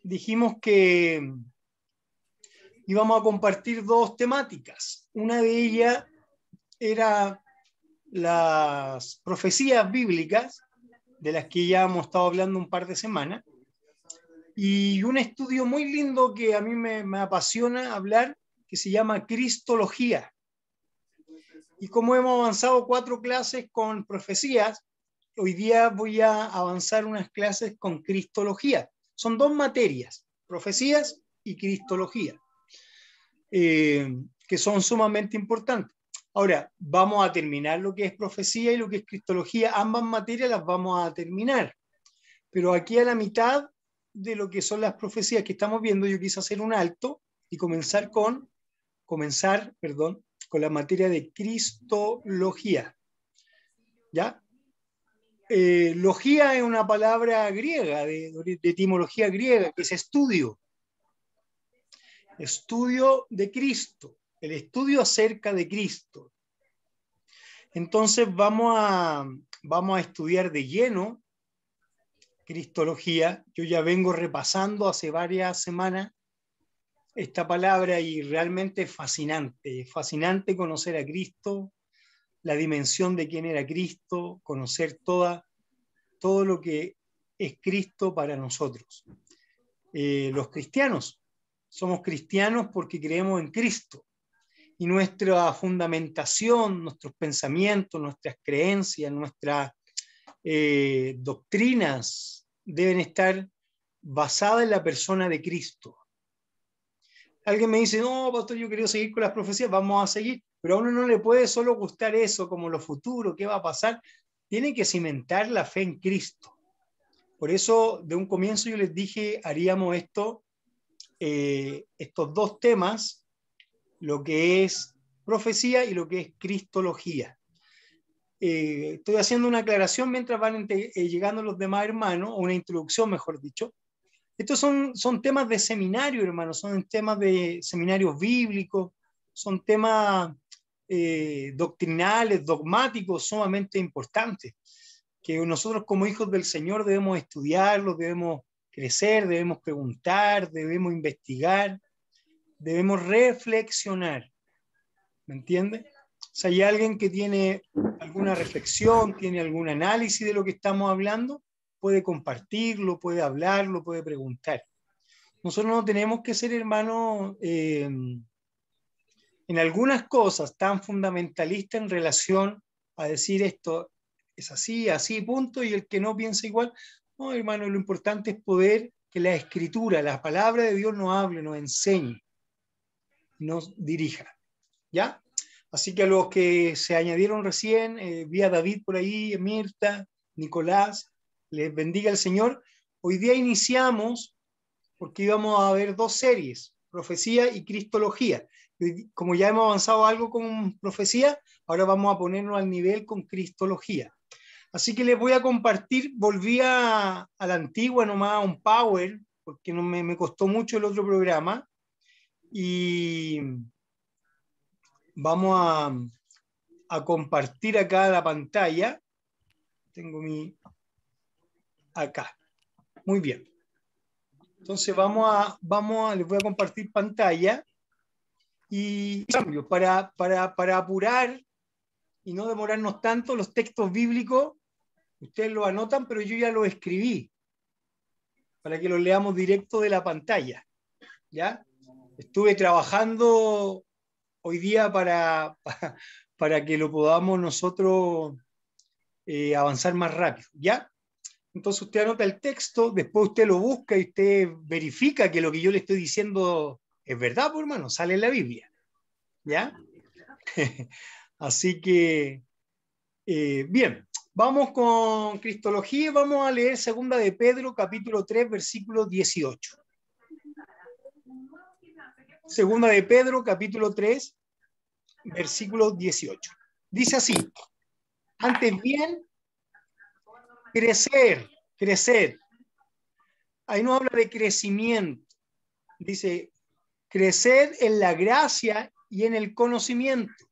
dijimos que íbamos a compartir dos temáticas. Una de ellas era las profecías bíblicas, de las que ya hemos estado hablando un par de semanas, y un estudio muy lindo que a mí me apasiona hablar, que se llama Cristología. Y como hemos avanzado 4 clases con profecías, hoy día voy a avanzar unas clases con Cristología. Son 2 materias, profecías y Cristología, que son sumamente importantes. Ahora, vamos a terminar lo que es profecía y lo que es Cristología. Ambas materias las vamos a terminar. Pero aquí a la mitad de lo que son las profecías que estamos viendo, yo quise hacer un alto y comenzar con la materia de Cristología. ¿Ya? Logía es una palabra griega, de etimología griega, que es estudio. Estudio de Cristo, el estudio acerca de Cristo. Entonces vamos a estudiar de lleno Cristología. Yo ya vengo repasando hace varias semanas esta palabra y realmente es fascinante conocer a Cristo, la dimensión de quién era Cristo, conocer todo lo que es Cristo para nosotros. Los cristianos, somos cristianos porque creemos en Cristo y nuestra fundamentación, nuestros pensamientos, nuestras creencias, nuestras doctrinas deben estar basadas en la persona de Cristo. Alguien me dice, no, pastor, yo quiero seguir con las profecías, vamos a seguir, pero a uno no le puede solo gustar eso, como lo futuro, qué va a pasar. Tiene que cimentar la fe en Cristo. Por eso, de un comienzo yo les dije, haríamos estos 2 temas, lo que es profecía y lo que es cristología. Estoy haciendo una aclaración mientras van llegando los demás hermanos, o una introducción, mejor dicho. Estos son temas de seminario, hermanos, son temas de seminarios bíblicos, son temas doctrinales, dogmáticos, sumamente importantes, que nosotros como hijos del Señor debemos estudiarlos, debemos crecer, debemos preguntar, debemos investigar, debemos reflexionar. ¿Me entiende? Si hay alguien que tiene alguna reflexión, tiene algún análisis de lo que estamos hablando, puede compartirlo, puede hablarlo, puede preguntar. Nosotros no tenemos que ser, hermanos, en algunas cosas tan fundamentalistas en relación a decir esto es así, así, punto, y el que no piensa igual. No, hermano, lo importante es poder que la Escritura, la palabra de Dios nos hable, nos enseñe, nos dirija. ¿Ya? Así que a los que se añadieron recién, vi a David por ahí, Mirta, Nicolás, les bendiga el Señor. Hoy día iniciamos, porque íbamos a ver 2 series, profecía y cristología. Como ya hemos avanzado algo con profecía, ahora vamos a ponernos al nivel con cristología. Así que les voy a compartir, volví a la antigua nomás, a un Power, porque no me costó mucho el otro programa, y vamos a compartir acá la pantalla. Tengo acá. Muy bien. Entonces les voy a compartir pantalla y cambio para apurar y no demorarnos tanto. Los textos bíblicos, ustedes los anotan, pero yo ya los escribí para que los leamos directo de la pantalla. ¿Ya? Estuve trabajando hoy día para que lo podamos nosotros avanzar más rápido. ¿Ya? Entonces usted anota el texto, después usted lo busca y usted verifica que lo que yo le estoy diciendo es verdad, pues, hermano, sale en la Biblia. ¿Ya? Así que, bien, vamos con cristología, vamos a leer 2 de Pedro, capítulo 3, versículo 18. 2 de Pedro, capítulo 3, versículo 18. Dice así: antes bien, crecer. Ahí no habla de crecimiento. Dice, crecer en la gracia y en el conocimiento.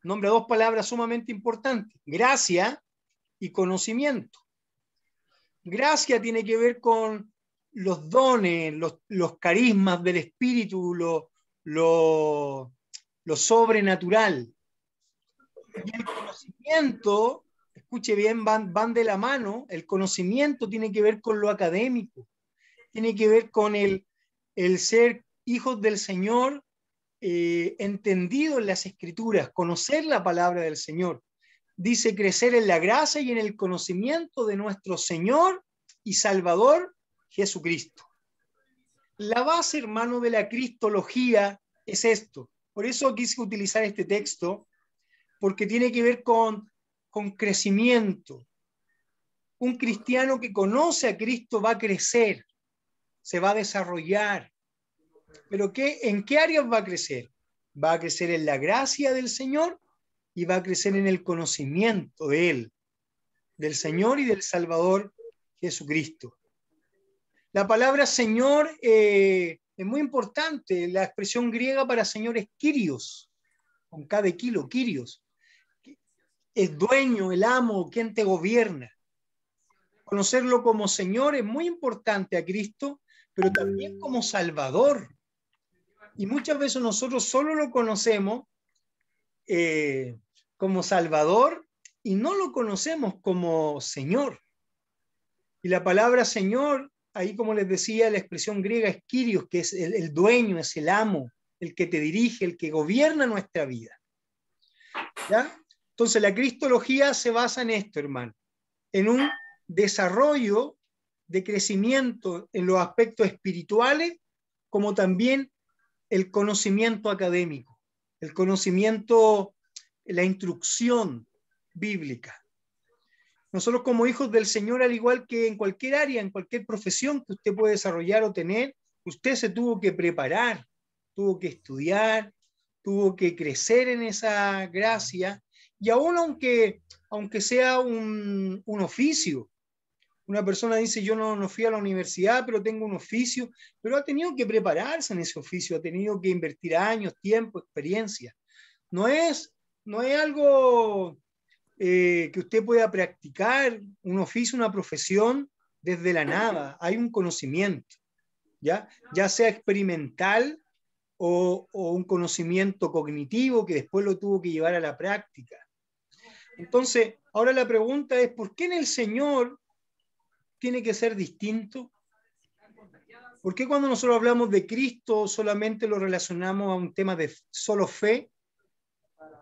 Nombra 2 palabras sumamente importantes: gracia y conocimiento. Gracia tiene que ver con los dones, los carismas del Espíritu, lo sobrenatural. Y el conocimiento, escuche bien, van de la mano. El conocimiento tiene que ver con lo académico, tiene que ver con el ser hijos del Señor, entendido en las Escrituras, conocer la palabra del Señor. Dice crecer en la gracia y en el conocimiento de nuestro Señor y Salvador Jesucristo. La base, hermano, de la cristología es esto. Por eso quise utilizar este texto, porque tiene que ver con crecimiento. Un cristiano que conoce a Cristo va a crecer, se va a desarrollar. ¿Pero en qué áreas va a crecer? Va a crecer en la gracia del Señor y va a crecer en el conocimiento de Él, del Señor y del Salvador Jesucristo. La palabra Señor es muy importante. La expresión griega para Señor es Kyrios, con K de kilo, Kyrios. Es dueño, el amo, quien te gobierna. Conocerlo como Señor es muy importante a Cristo, pero también como Salvador. Y muchas veces nosotros solo lo conocemos como Salvador y no lo conocemos como Señor. Y la palabra Señor, ahí como les decía, la expresión griega es Kyrios, que es el dueño, es el amo, el que te dirige, el que gobierna nuestra vida. ¿Ya? Entonces la cristología se basa en esto, hermano, en un desarrollo de crecimiento en los aspectos espirituales, como también el conocimiento académico, el conocimiento, la instrucción bíblica. Nosotros como hijos del Señor, al igual que en cualquier área, en cualquier profesión que usted puede desarrollar o tener, usted se tuvo que preparar, tuvo que estudiar, tuvo que crecer en esa gracia, y aún aunque sea un oficio. Una persona dice, yo no fui a la universidad, pero tengo un oficio, pero ha tenido que prepararse en ese oficio, ha tenido que invertir años, tiempo, experiencia. No es algo que usted pueda practicar, un oficio, una profesión desde la nada. Hay un conocimiento, ya sea experimental o un conocimiento cognitivo que después lo tuvo que llevar a la práctica. Entonces, ahora la pregunta es, ¿por qué en el Señor tiene que ser distinto? ¿Por qué cuando nosotros hablamos de Cristo solamente lo relacionamos a un tema de solo fe?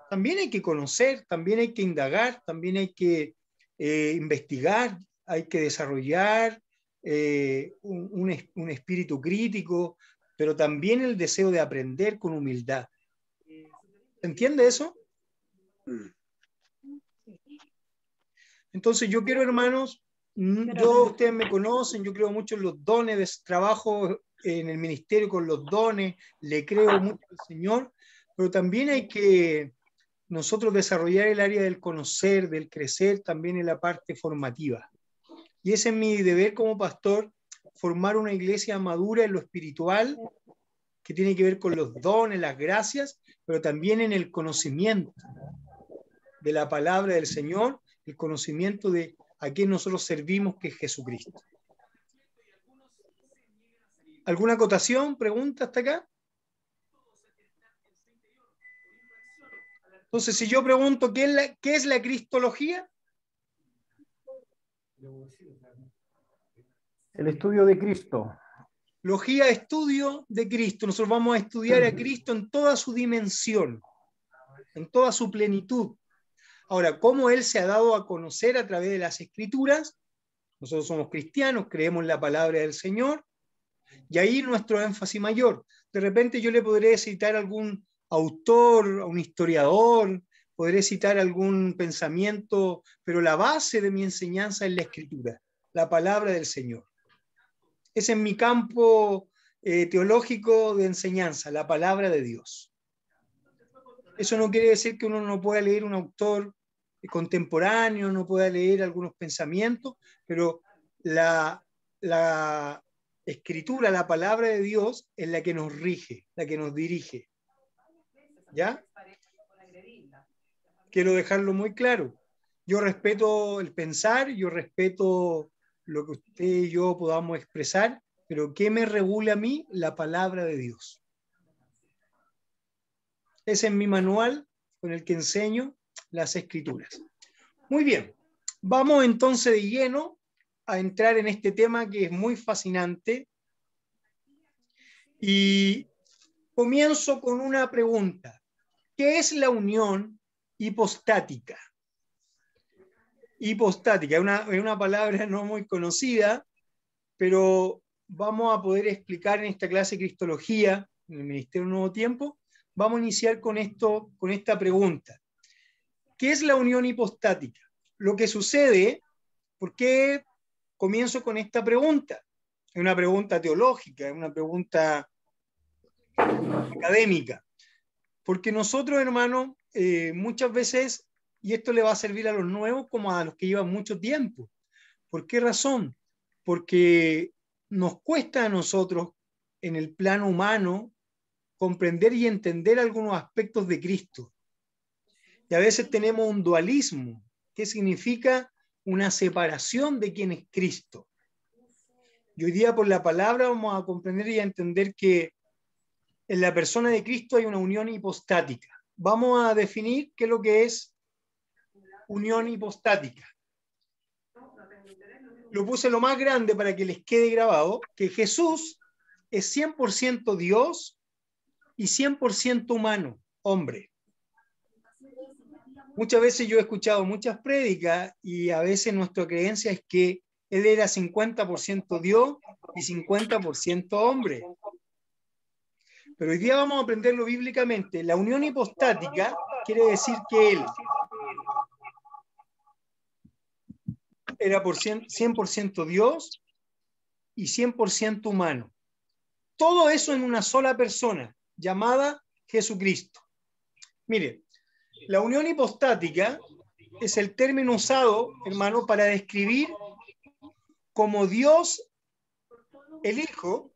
También hay que conocer, también hay que indagar, también hay que investigar, hay que desarrollar un espíritu crítico, pero también el deseo de aprender con humildad. ¿Entiende eso? Entonces yo quiero, hermanos, ustedes me conocen, yo creo mucho en los dones, trabajo en el ministerio con los dones, le creo mucho al Señor, pero también hay que nosotros desarrollar el área del conocer, del crecer, también en la parte formativa. Y ese es mi deber como pastor, formar una iglesia madura en lo espiritual, que tiene que ver con los dones, las gracias, pero también en el conocimiento de la palabra del Señor, el conocimiento de a quién nosotros servimos, que es Jesucristo. ¿Alguna acotación, pregunta hasta acá? Entonces, si yo pregunto qué es la cristología, el estudio de Cristo. Logía, estudio de Cristo. Nosotros vamos a estudiar a Cristo en toda su dimensión, en toda su plenitud. Ahora, ¿cómo Él se ha dado a conocer a través de las Escrituras? Nosotros somos cristianos, creemos en la palabra del Señor, y ahí nuestro énfasis mayor. De repente yo le podré citar a algún autor, a un historiador, podré citar algún pensamiento, pero la base de mi enseñanza es la Escritura, la palabra del Señor. Ese es mi campo teológico de enseñanza, la palabra de Dios. Eso no quiere decir que uno no pueda leer un autor contemporáneo, no pueda leer algunos pensamientos, pero la escritura, la palabra de Dios es la que nos rige, la que nos dirige. ¿Ya? Quiero dejarlo muy claro. Yo respeto el pensar, yo respeto lo que usted y yo podamos expresar, pero ¿qué me regula a mí? La palabra de Dios. Ese es mi manual con el que enseño las Escrituras. Muy bien, vamos entonces de lleno a entrar en este tema que es muy fascinante y comienzo con una pregunta. ¿Qué es la unión hipostática? Hipostática es una palabra no muy conocida, pero vamos a poder explicar en esta clase de Cristología, en el Ministerio Nuevo Tiempo, vamos a iniciar con esta pregunta. ¿Qué es la unión hipostática? Lo que sucede, ¿por qué comienzo con esta pregunta? Es una pregunta teológica, es una pregunta académica. Porque nosotros, hermanos, muchas veces, y esto le va a servir a los nuevos como a los que llevan mucho tiempo. ¿Por qué razón? Porque nos cuesta a nosotros, en el plano humano, comprender y entender algunos aspectos de Cristo. Y a veces tenemos un dualismo, que significa una separación de quién es Cristo. Y hoy día por la palabra vamos a comprender y a entender que en la persona de Cristo hay una unión hipostática. Vamos a definir qué es lo que es unión hipostática. Lo puse lo más grande para que les quede grabado, que Jesús es 100% Dios y 100% humano, hombre. Muchas veces yo he escuchado muchas prédicas y a veces nuestra creencia es que Él era 50% Dios y 50% hombre. Pero hoy día vamos a aprenderlo bíblicamente. La unión hipostática quiere decir que Él era 100% Dios y 100% humano. Todo eso en una sola persona, llamada Jesucristo. Mire, la unión hipostática es el término usado, hermano, para describir como Dios el Hijo,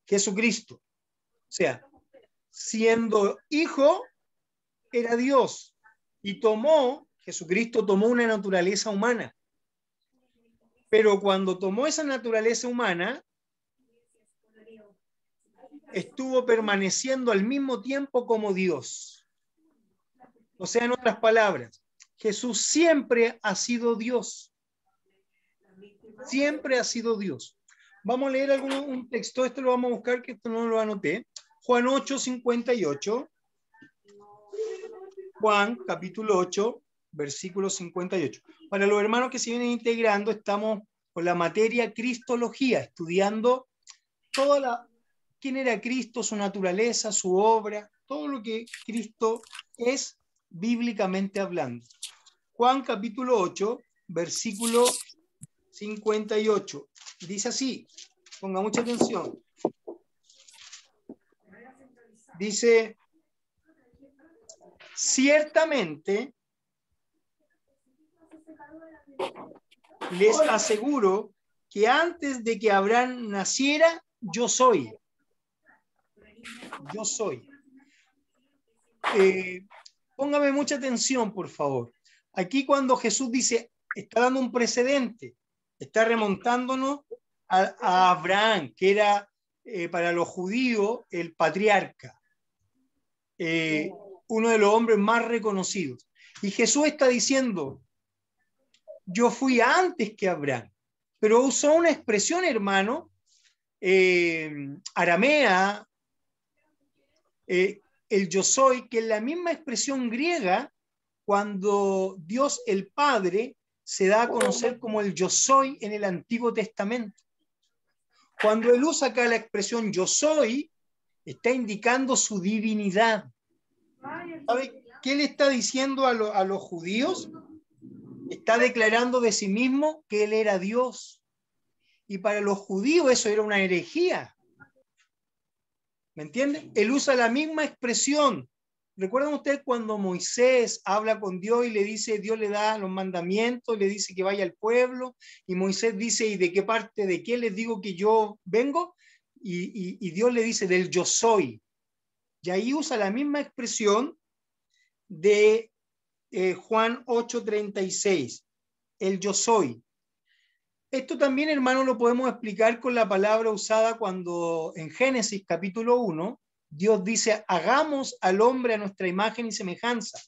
Jesucristo. O sea, siendo Hijo, era Dios y Jesucristo tomó una naturaleza humana. Pero cuando tomó esa naturaleza humana, estuvo permaneciendo al mismo tiempo como Dios. O sea, en otras palabras, Jesús siempre ha sido Dios. Siempre ha sido Dios. Vamos a leer un texto, esto lo vamos a buscar, que esto no lo anoté. Juan 8:58. Juan, capítulo 8, versículo 58. Para los hermanos que se vienen integrando, estamos con la materia Cristología, estudiando quién era Cristo, su naturaleza, su obra, todo lo que Cristo es bíblicamente hablando. Juan capítulo 8, versículo 58. Dice así, ponga mucha atención. Dice, ciertamente les aseguro que antes de que Abraham naciera, yo soy. Yo soy. Póngame mucha atención, por favor. Aquí cuando Jesús dice, está dando un precedente, está remontándonos a Abraham, que era para los judíos el patriarca, uno de los hombres más reconocidos. Y Jesús está diciendo, yo fui antes que Abraham, pero usó una expresión, hermano, aramea, el yo soy, que es la misma expresión griega cuando Dios el Padre se da a conocer como el yo soy en el Antiguo Testamento. Cuando él usa acá la expresión yo soy, está indicando su divinidad. ¿Sabe qué le está diciendo a los judíos? Está declarando de sí mismo que él era Dios. Y para los judíos eso era una herejía. ¿Me entienden? Él usa la misma expresión. ¿Recuerdan ustedes cuando Moisés habla con Dios y le dice, Dios le da los mandamientos, le dice que vaya al pueblo, y Moisés dice, ¿y de qué parte, de qué les digo que yo vengo? Y Dios le dice, del yo soy. Y ahí usa la misma expresión de Juan 8:36, el yo soy. Esto también, hermano, lo podemos explicar con la palabra usada cuando en Génesis capítulo 1, Dios dice, hagamos al hombre a nuestra imagen y semejanza.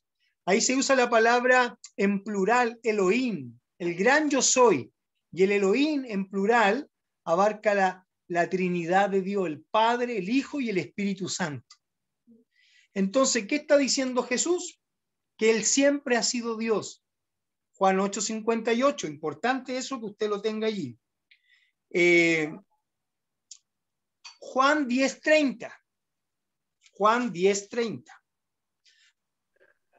Ahí se usa la palabra en plural, Elohim, el gran yo soy. Y el Elohim en plural abarca la Trinidad de Dios, el Padre, el Hijo y el Espíritu Santo. Entonces, ¿qué está diciendo Jesús? Que Él siempre ha sido Dios. Juan 8:58, importante eso que usted lo tenga allí. Juan 10:30. Juan 10:30.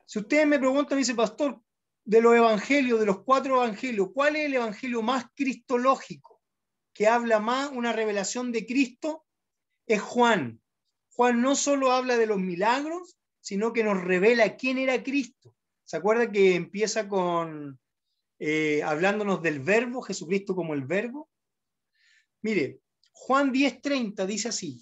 Si ustedes me preguntan, me dice, pastor, de los evangelios, de los 4 evangelios, ¿cuál es el evangelio más cristológico, que habla más una revelación de Cristo? Es Juan. Juan no solo habla de los milagros, sino que nos revela quién era Cristo. ¿Se acuerda que empieza con hablándonos del verbo, Jesucristo como el verbo? Mire, Juan 10:30 dice así.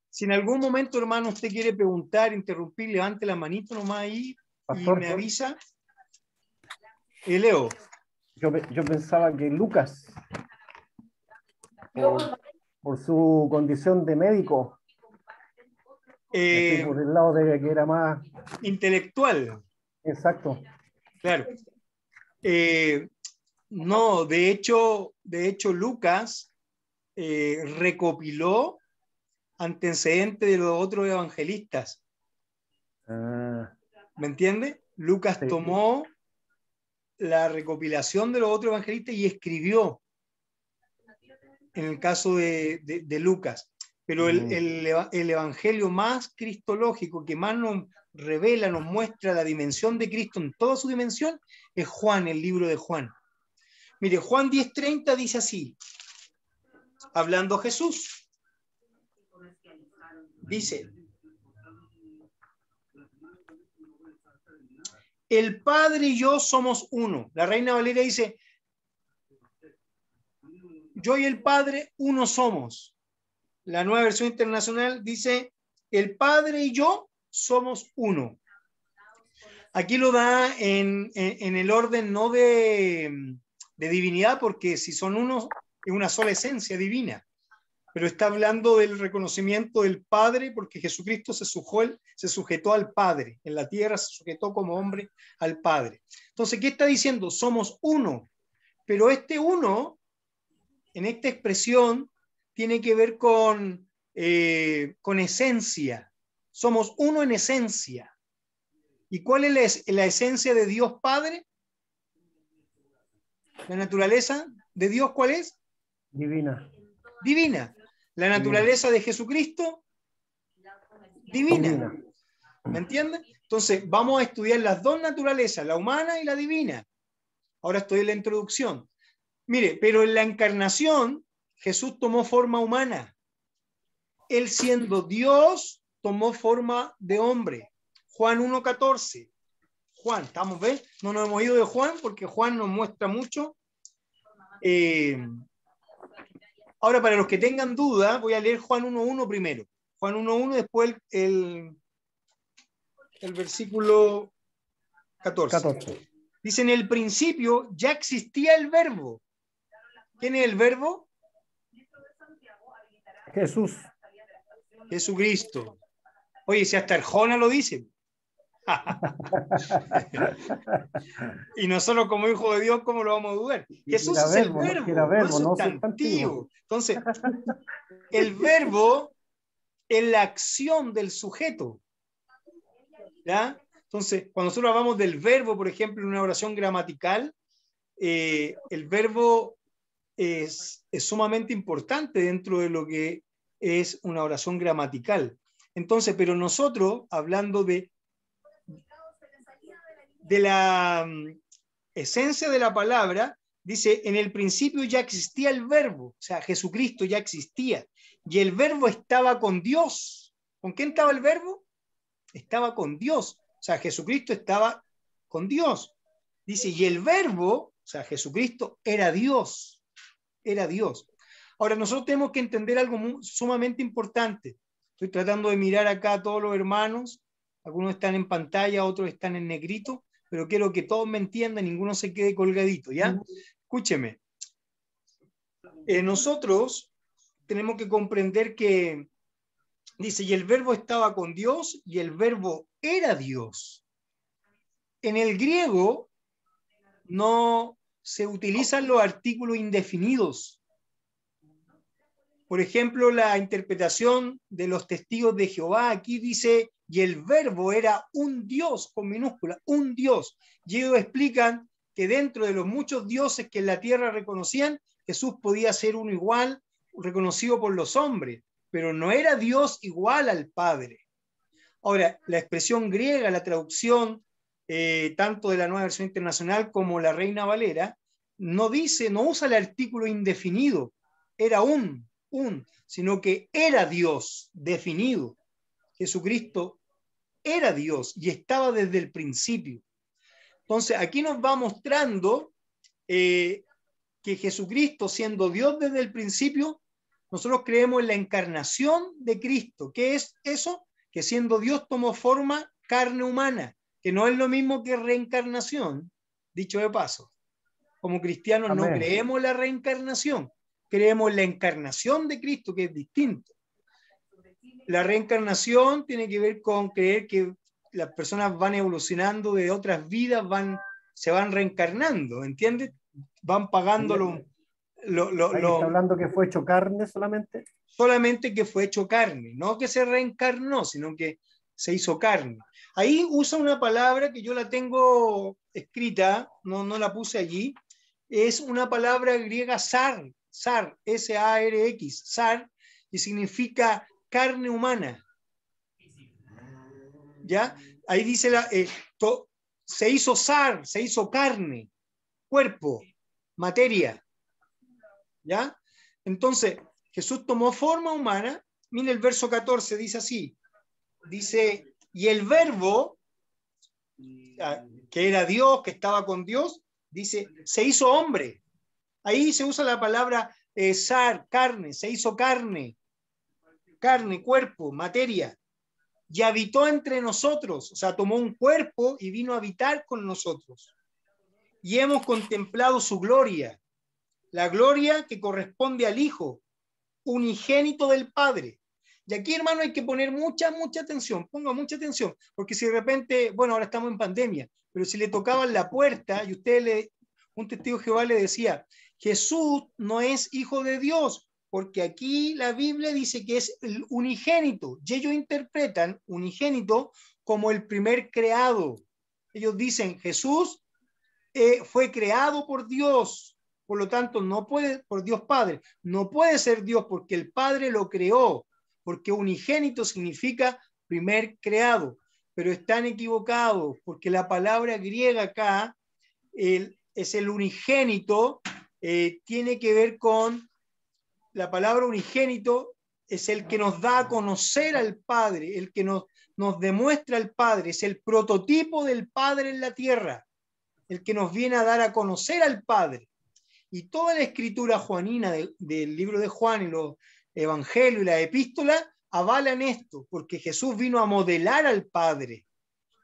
Si en algún momento, hermano, usted quiere preguntar, interrumpir, levante la manito nomás ahí y me avisa. Leo. Yo pensaba que Lucas, por su condición de médico, por el lado de que era más intelectual. Exacto. Claro. No, de hecho Lucas recopiló antecedentes de los otros evangelistas. ¿Me entiende? Lucas sí. tomó la recopilación de los otros evangelistas y escribió, en el caso de Lucas. Pero el evangelio más cristológico, que más nos revela, nos muestra la dimensión de Cristo en toda su dimensión, es Juan, el libro de Juan. Mire, Juan 10:30 dice así, hablando Jesús, dice, el Padre y yo somos uno. La Reina Valera dice, yo y el Padre uno somos. La Nueva Versión Internacional dice, el Padre y yo somos uno. Aquí lo da en el orden no de divinidad, porque si son uno, es una sola esencia divina. Pero está hablando del reconocimiento del Padre, porque Jesucristo se sujetó al Padre. En la tierra se sujetó como hombre al Padre. Entonces, ¿qué está diciendo? Somos uno. Pero este uno, en esta expresión, tiene que ver con esencia. Somos uno en esencia. ¿Y cuál es la esencia de Dios Padre? ¿La naturaleza de Dios cuál es? Divina. Divina. ¿La naturaleza de Jesucristo? Divina. ¿Me entienden? Entonces, vamos a estudiar las dos naturalezas, la humana y la divina. Ahora estoy en la introducción. Mire, pero en la encarnación, Jesús tomó forma humana. Él siendo Dios, tomó forma de hombre. Juan 1:14. Juan, ¿estamos bien? No nos hemos ido de Juan porque Juan nos muestra mucho. Ahora, para los que tengan duda, voy a leer Juan 1:1 primero. Juan 1:1, después el versículo 14. Dice, en el principio ya existía el verbo. ¿Quién es el verbo? Jesús. Jesucristo. Oye, si hasta Arjona lo dice. Y nosotros como hijos de Dios, ¿cómo lo vamos a dudar? Jesús es el verbo, no es sustantivo. Entonces, el verbo es la acción del sujeto. ¿Ya? Entonces, cuando nosotros hablamos del verbo, por ejemplo, en una oración gramatical, el verbo es sumamente importante dentro de lo que es una oración gramatical. Entonces, pero nosotros, hablando de la esencia de la palabra, dice, en el principio ya existía el verbo, o sea, Jesucristo ya existía, y el verbo estaba con Dios. ¿Con quién estaba el verbo? Estaba con Dios, o sea, Jesucristo estaba con Dios. Dice, y el verbo, o sea, Jesucristo era Dios, era Dios. Ahora, nosotros tenemos que entender algo sumamente importante. Estoy tratando de mirar acá a todos los hermanos, algunos están en pantalla, otros están en negrito, pero quiero que todos me entiendan, ninguno se quede colgadito, ¿ya? Escúcheme. Nosotros tenemos que comprender que dice, y el verbo estaba con Dios y el verbo era Dios. En el griego no se utilizan los artículos indefinidos. Por ejemplo, la interpretación de los testigos de Jehová aquí dice, y el verbo era un Dios, con minúscula, un Dios. Y ellos explican que dentro de los muchos dioses que en la tierra reconocían, Jesús podía ser uno igual, reconocido por los hombres, pero no era Dios igual al Padre. Ahora, la expresión griega, la traducción tanto de la Nueva Versión Internacional como la Reina Valera, no dice, no usa el artículo indefinido, era sino que era Dios definido. Jesucristo era Dios y estaba desde el principio. Entonces, aquí nos va mostrando que Jesucristo, siendo Dios desde el principio, nosotros creemos en la encarnación de Cristo. ¿Qué es eso? Que siendo Dios tomó forma carne humana, que no es lo mismo que reencarnación, dicho de paso. Como cristianos no creemos en la reencarnación, creemos en la encarnación de Cristo, que es distinto. La reencarnación tiene que ver con creer que las personas van evolucionando de otras vidas, se van reencarnando, ¿entiendes? Van pagando Ahí está hablando que fue hecho carne solamente. Solamente que fue hecho carne, no que se reencarnó, sino que se hizo carne. Ahí usa una palabra que yo la tengo escrita, no la puse allí, es una palabra griega sar, S-A-R-X, sar, y significa carne humana. ¿Ya? Ahí dice, se hizo sar, se hizo carne, cuerpo, materia. ¿Ya? Entonces, Jesús tomó forma humana. Mira el verso 14, dice así. Dice, y el verbo, que era Dios, que estaba con Dios, dice, se hizo hombre. Ahí se usa la palabra sar, carne, se hizo carne, cuerpo, materia. Y habitó entre nosotros, o sea, tomó un cuerpo y vino a habitar con nosotros. Y hemos contemplado su gloria, la gloria que corresponde al Hijo, unigénito del Padre. Y aquí, hermano, hay que poner mucha atención, ponga mucha atención, porque si de repente, bueno, ahora estamos en pandemia, pero si le tocaban la puerta y un testigo de Jehová le decía, Jesús no es hijo de Dios, porque aquí la Biblia dice que es el unigénito, y ellos interpretan unigénito como el primer creado. Ellos dicen, Jesús fue creado por Dios, por lo tanto no puede, por Dios Padre, no puede ser Dios porque el Padre lo creó, porque unigénito significa primer creado, pero están equivocados porque la palabra griega acá es el unigénito, tiene que ver con la palabra unigénito, es el que nos da a conocer al Padre, el que nos demuestra al Padre, es el prototipo del Padre en la tierra, el que nos viene a dar a conocer al Padre. Y toda la escritura juanina del libro de Juan y los evangelios y la epístola avalan esto, porque Jesús vino a modelar al Padre,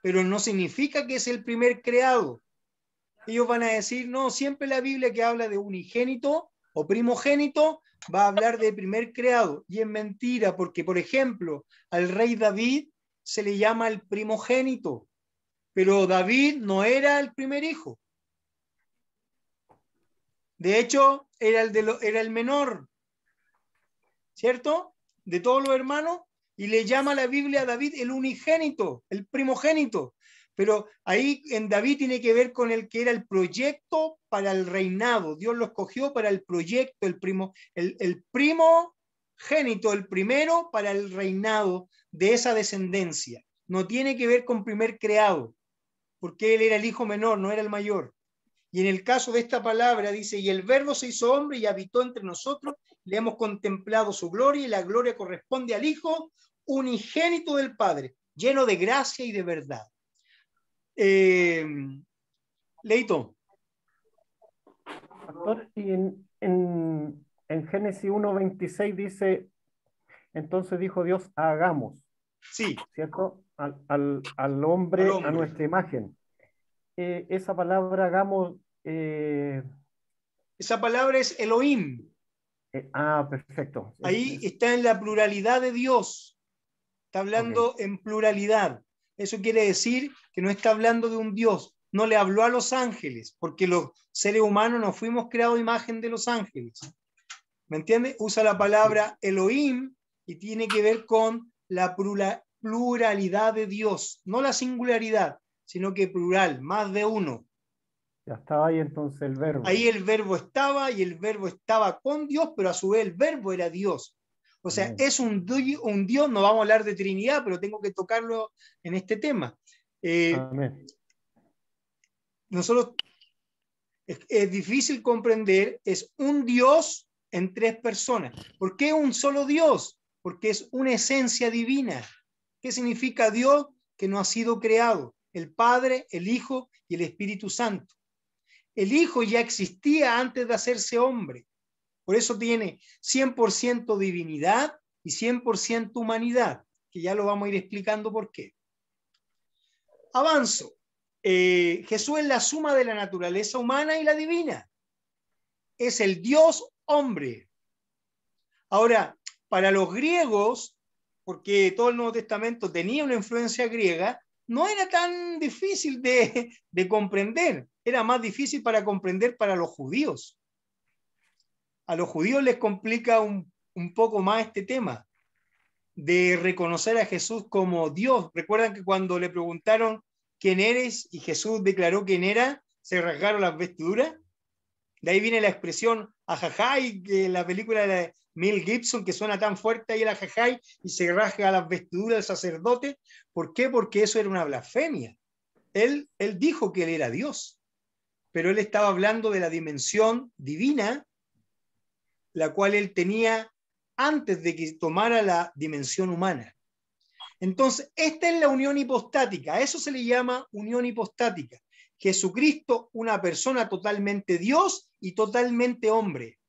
pero no significa que es el primer creado. Ellos van a decir, no, siempre la Biblia que habla de unigénito o primogénito va a hablar de primer creado, y es mentira, porque por ejemplo, al rey David se le llama el primogénito, pero David no era el primer hijo. De hecho, era el menor, ¿cierto? De todos los hermanos, y le llama la Biblia a David el unigénito, el primogénito. Pero ahí en David tiene que ver con el que era el proyecto para el reinado. Dios lo escogió para el proyecto, el primogénito, el primero para el reinado de esa descendencia. No tiene que ver con primer creado, porque él era el hijo menor, no era el mayor. Y en el caso de esta palabra dice, y el verbo se hizo hombre y habitó entre nosotros, le hemos contemplado su gloria, y la gloria corresponde al Hijo unigénito del Padre, lleno de gracia y de verdad. Leito. Pastor, y en Génesis 1:26 dice, entonces dijo Dios, hagamos. Sí. ¿Cierto? Al hombre a nuestra imagen. esa palabra hagamos? Esa palabra es Elohim. Perfecto. Ahí está en la pluralidad de Dios. Está hablando en pluralidad. Eso quiere decir que no está hablando de un Dios. No le habló a los ángeles, porque los seres humanos no fuimos creados a imagen de los ángeles. ¿Me entiendes? Usa la palabra Elohim y tiene que ver con la pluralidad de Dios. No la singularidad, sino que plural, más de uno. Ya estaba ahí entonces el verbo. Ahí el verbo estaba y el verbo estaba con Dios, pero a su vez el verbo era Dios. O sea, es un Dios, no vamos a hablar de Trinidad, pero tengo que tocarlo en este tema. Amén. Nosotros, es difícil comprender, es un Dios en tres personas. ¿Por qué un solo Dios? Porque es una esencia divina. ¿Qué significa Dios que no ha sido creado? El Padre, el Hijo y el Espíritu Santo. El Hijo ya existía antes de hacerse hombre. Por eso tiene 100% divinidad y 100% humanidad, que ya lo vamos a ir explicando por qué. Avanzo. Jesús es la suma de la naturaleza humana y la divina. Es el Dios hombre. Ahora, para los griegos, porque todo el Nuevo Testamento tenía una influencia griega, no era tan difícil de comprender. Era más difícil para comprender para los judíos. A los judíos les complica un poco más este tema de reconocer a Jesús como Dios. Recuerdan que cuando le preguntaron quién eres y Jesús declaró quién era, se rasgaron las vestiduras. De ahí viene la expresión ajajay, que la película de Mel Gibson, que suena tan fuerte ahí el ajajay y se rasga las vestiduras del sacerdote. ¿Por qué? Porque eso era una blasfemia. Él dijo que él era Dios, pero él estaba hablando de la dimensión divina, la cual él tenía antes de que tomara la dimensión humana. Entonces, esta es la unión hipostática, a eso se le llama unión hipostática. Jesucristo, una persona totalmente Dios y totalmente hombre.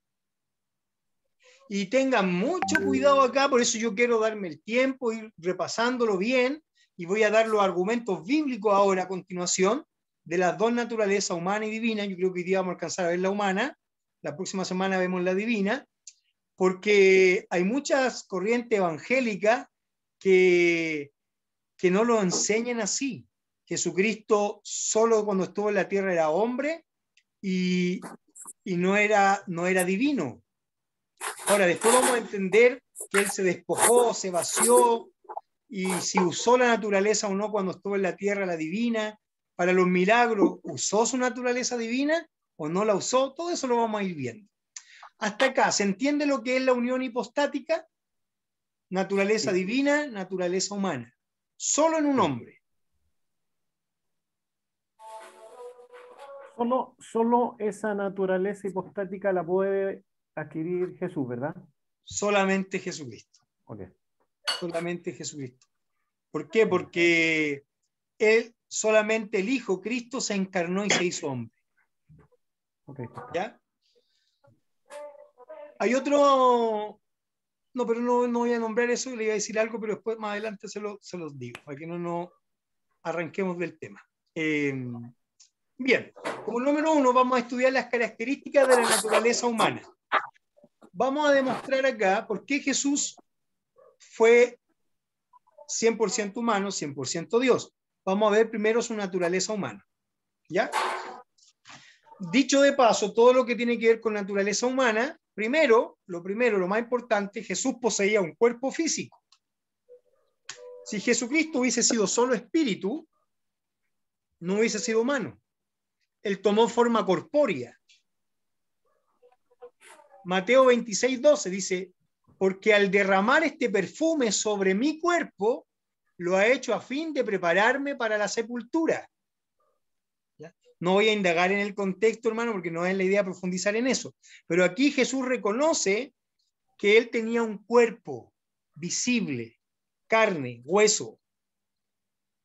Y tengan mucho cuidado acá, por eso yo quiero darme el tiempo, ir repasándolo bien, y voy a dar los argumentos bíblicos ahora a continuación, de las dos naturalezas, humana y divina. Yo creo que hoy día vamos a alcanzar a ver la humana, la próxima semana vemos la divina, porque hay muchas corrientes evangélicas que no lo enseñan así. Jesucristo solo cuando estuvo en la tierra era hombre y no era divino. Ahora, después vamos a entender que él se despojó, se vació, y si usó la naturaleza o no cuando estuvo en la tierra, la divina. Para los milagros, ¿usó su naturaleza divina o no la usó? Todo eso lo vamos a ir viendo. Hasta acá, ¿se entiende lo que es la unión hipostática? Naturaleza divina, naturaleza humana. Solo en un hombre. Solo esa naturaleza hipostática la puede adquirir Jesús, ¿verdad? Solamente Jesucristo. Okay. Solamente Jesucristo. ¿Por qué? Porque él, solamente el Hijo, Cristo, se encarnó y se hizo hombre. Okay. ¿Ya? Hay otro... No, pero no voy a nombrar eso, le iba a decir algo, pero después más adelante se los digo, para que no arranquemos del tema. Bien, como número uno vamos a estudiar las características de la naturaleza humana. Vamos a demostrar acá por qué Jesús fue 100% humano, 100% Dios. Vamos a ver primero su naturaleza humana. ¿Ya? Dicho de paso, todo lo que tiene que ver con naturaleza humana, lo más importante, Jesús poseía un cuerpo físico. Si Jesucristo hubiese sido solo espíritu, no hubiese sido humano. Él tomó forma corpórea. Mateo 26:12 dice, porque al derramar este perfume sobre mi cuerpo, lo ha hecho a fin de prepararme para la sepultura. ¿Ya? No voy a indagar en el contexto, hermano, porque no es la idea profundizar en eso. Pero aquí Jesús reconoce que él tenía un cuerpo visible, carne, hueso.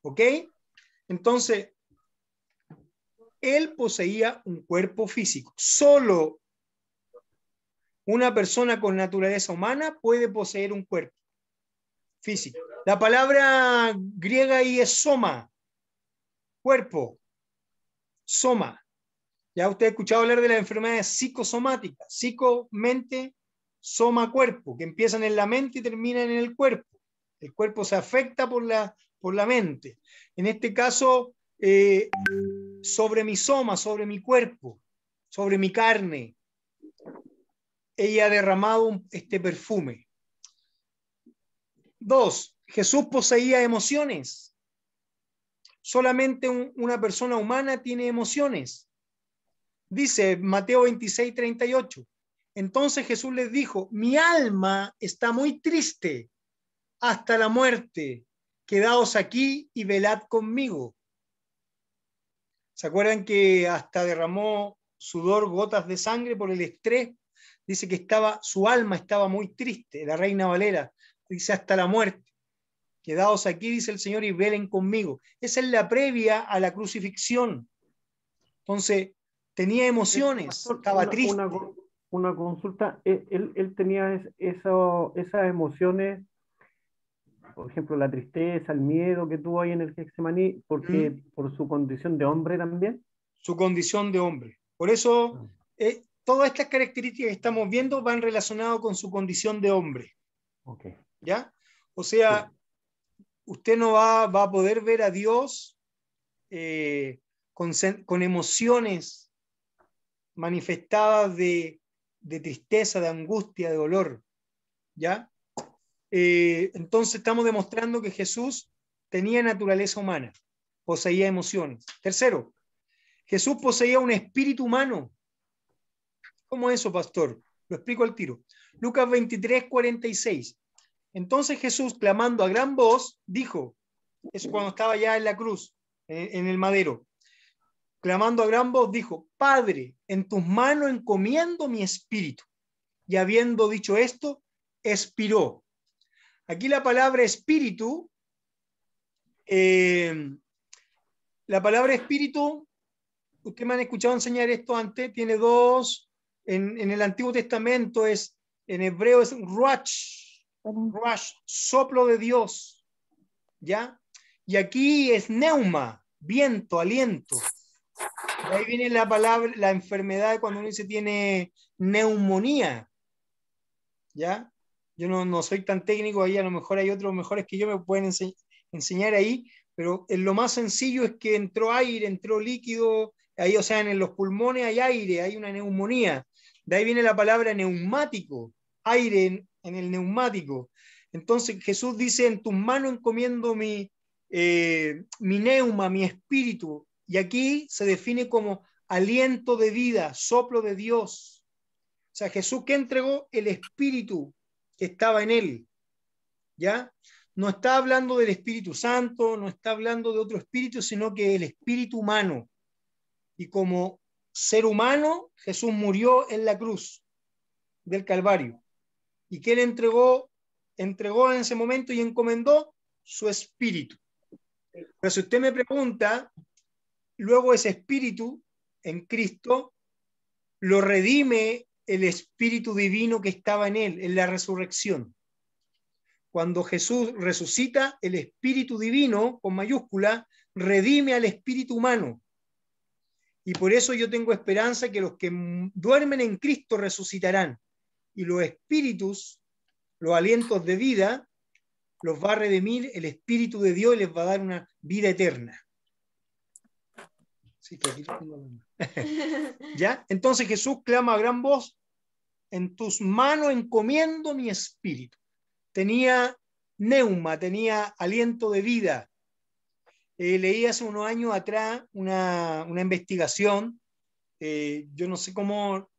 ¿Ok? Entonces, él poseía un cuerpo físico. Solo una persona con naturaleza humana puede poseer un cuerpo físico. La palabra griega ahí es soma, cuerpo. soma. Ya usted ha escuchado hablar de las enfermedades psicosomáticas, psico, mente, soma, cuerpo, que empiezan en la mente y terminan en el cuerpo. El cuerpo se afecta por la mente. En este caso, sobre mi soma, sobre mi cuerpo, sobre mi carne, ella ha derramado este perfume. 2. Jesús poseía emociones. Solamente una persona humana tiene emociones. Dice Mateo 26:38. Entonces Jesús les dijo, mi alma está muy triste hasta la muerte. Quedaos aquí y velad conmigo. ¿Se acuerdan que hasta derramó sudor, gotas de sangre por el estrés? Dice que su alma estaba muy triste. La Reina Valera dice hasta la muerte. Quedaos aquí, dice el Señor, y velen conmigo. Esa es la previa a la crucifixión. Entonces, tenía emociones, Pastor, estaba triste. una consulta. Él tenía esas emociones, por ejemplo, la tristeza, el miedo que tuvo ahí en el Getsemaní, porque por su condición de hombre también. Su condición de hombre. Por eso, todas estas características que estamos viendo van relacionadas con su condición de hombre. Okay. ¿Ya? O sea, sí, usted no va a poder ver a Dios con emociones manifestadas de tristeza, de angustia, de dolor. ¿Ya? Entonces estamos demostrando que Jesús tenía naturaleza humana, poseía emociones. Tercero, Jesús poseía un espíritu humano. ¿Cómo es eso, pastor? Lo explico al tiro. Lucas 23:46. Entonces Jesús, clamando a gran voz, dijo, eso cuando estaba ya en la cruz, en el madero, clamando a gran voz, dijo, Padre, en tus manos encomiendo mi espíritu. Y habiendo dicho esto, expiró. Aquí la palabra espíritu, la palabra espíritu, ustedes me han escuchado enseñar esto antes, tiene dos, en el Antiguo Testamento en hebreo es ruach, soplo de Dios, ¿ya? Y aquí es neuma, viento, aliento. De ahí viene la palabra, la enfermedad cuando uno dice tiene neumonía, ¿ya? Yo no soy tan técnico, ahí a lo mejor hay otros mejores que yo me pueden enseñar ahí, pero en lo más sencillo es que entró aire, entró líquido, ahí, o sea, en los pulmones hay aire, hay una neumonía. De ahí viene la palabra neumático, aire en el neumático. Entonces Jesús dice, en tus manos encomiendo mi neuma, mi espíritu, y aquí se define como aliento de vida, soplo de Dios. O sea, Jesús que entregó el espíritu que estaba en él, ¿ya? No está hablando del Espíritu Santo, no está hablando de otro espíritu, sino que el espíritu humano. Y como ser humano, Jesús murió en la cruz del Calvario. ¿Y qué le entregó? Entregó en ese momento y encomendó su espíritu. Pero si usted me pregunta, luego ese espíritu en Cristo lo redime el espíritu divino que estaba en él, en la resurrección. Cuando Jesús resucita, el espíritu divino, con mayúscula, redime al espíritu humano. Y por eso yo tengo esperanza que los que duermen en Cristo resucitarán. Y los espíritus, los alientos de vida, los va a redimir el Espíritu de Dios y les va a dar una vida eterna. Sí, que aquí ¿ya? Entonces Jesús clama a gran voz, en tus manos encomiendo mi espíritu. Tenía neuma, tenía aliento de vida. Leí hace unos años atrás una investigación, yo no sé cómo,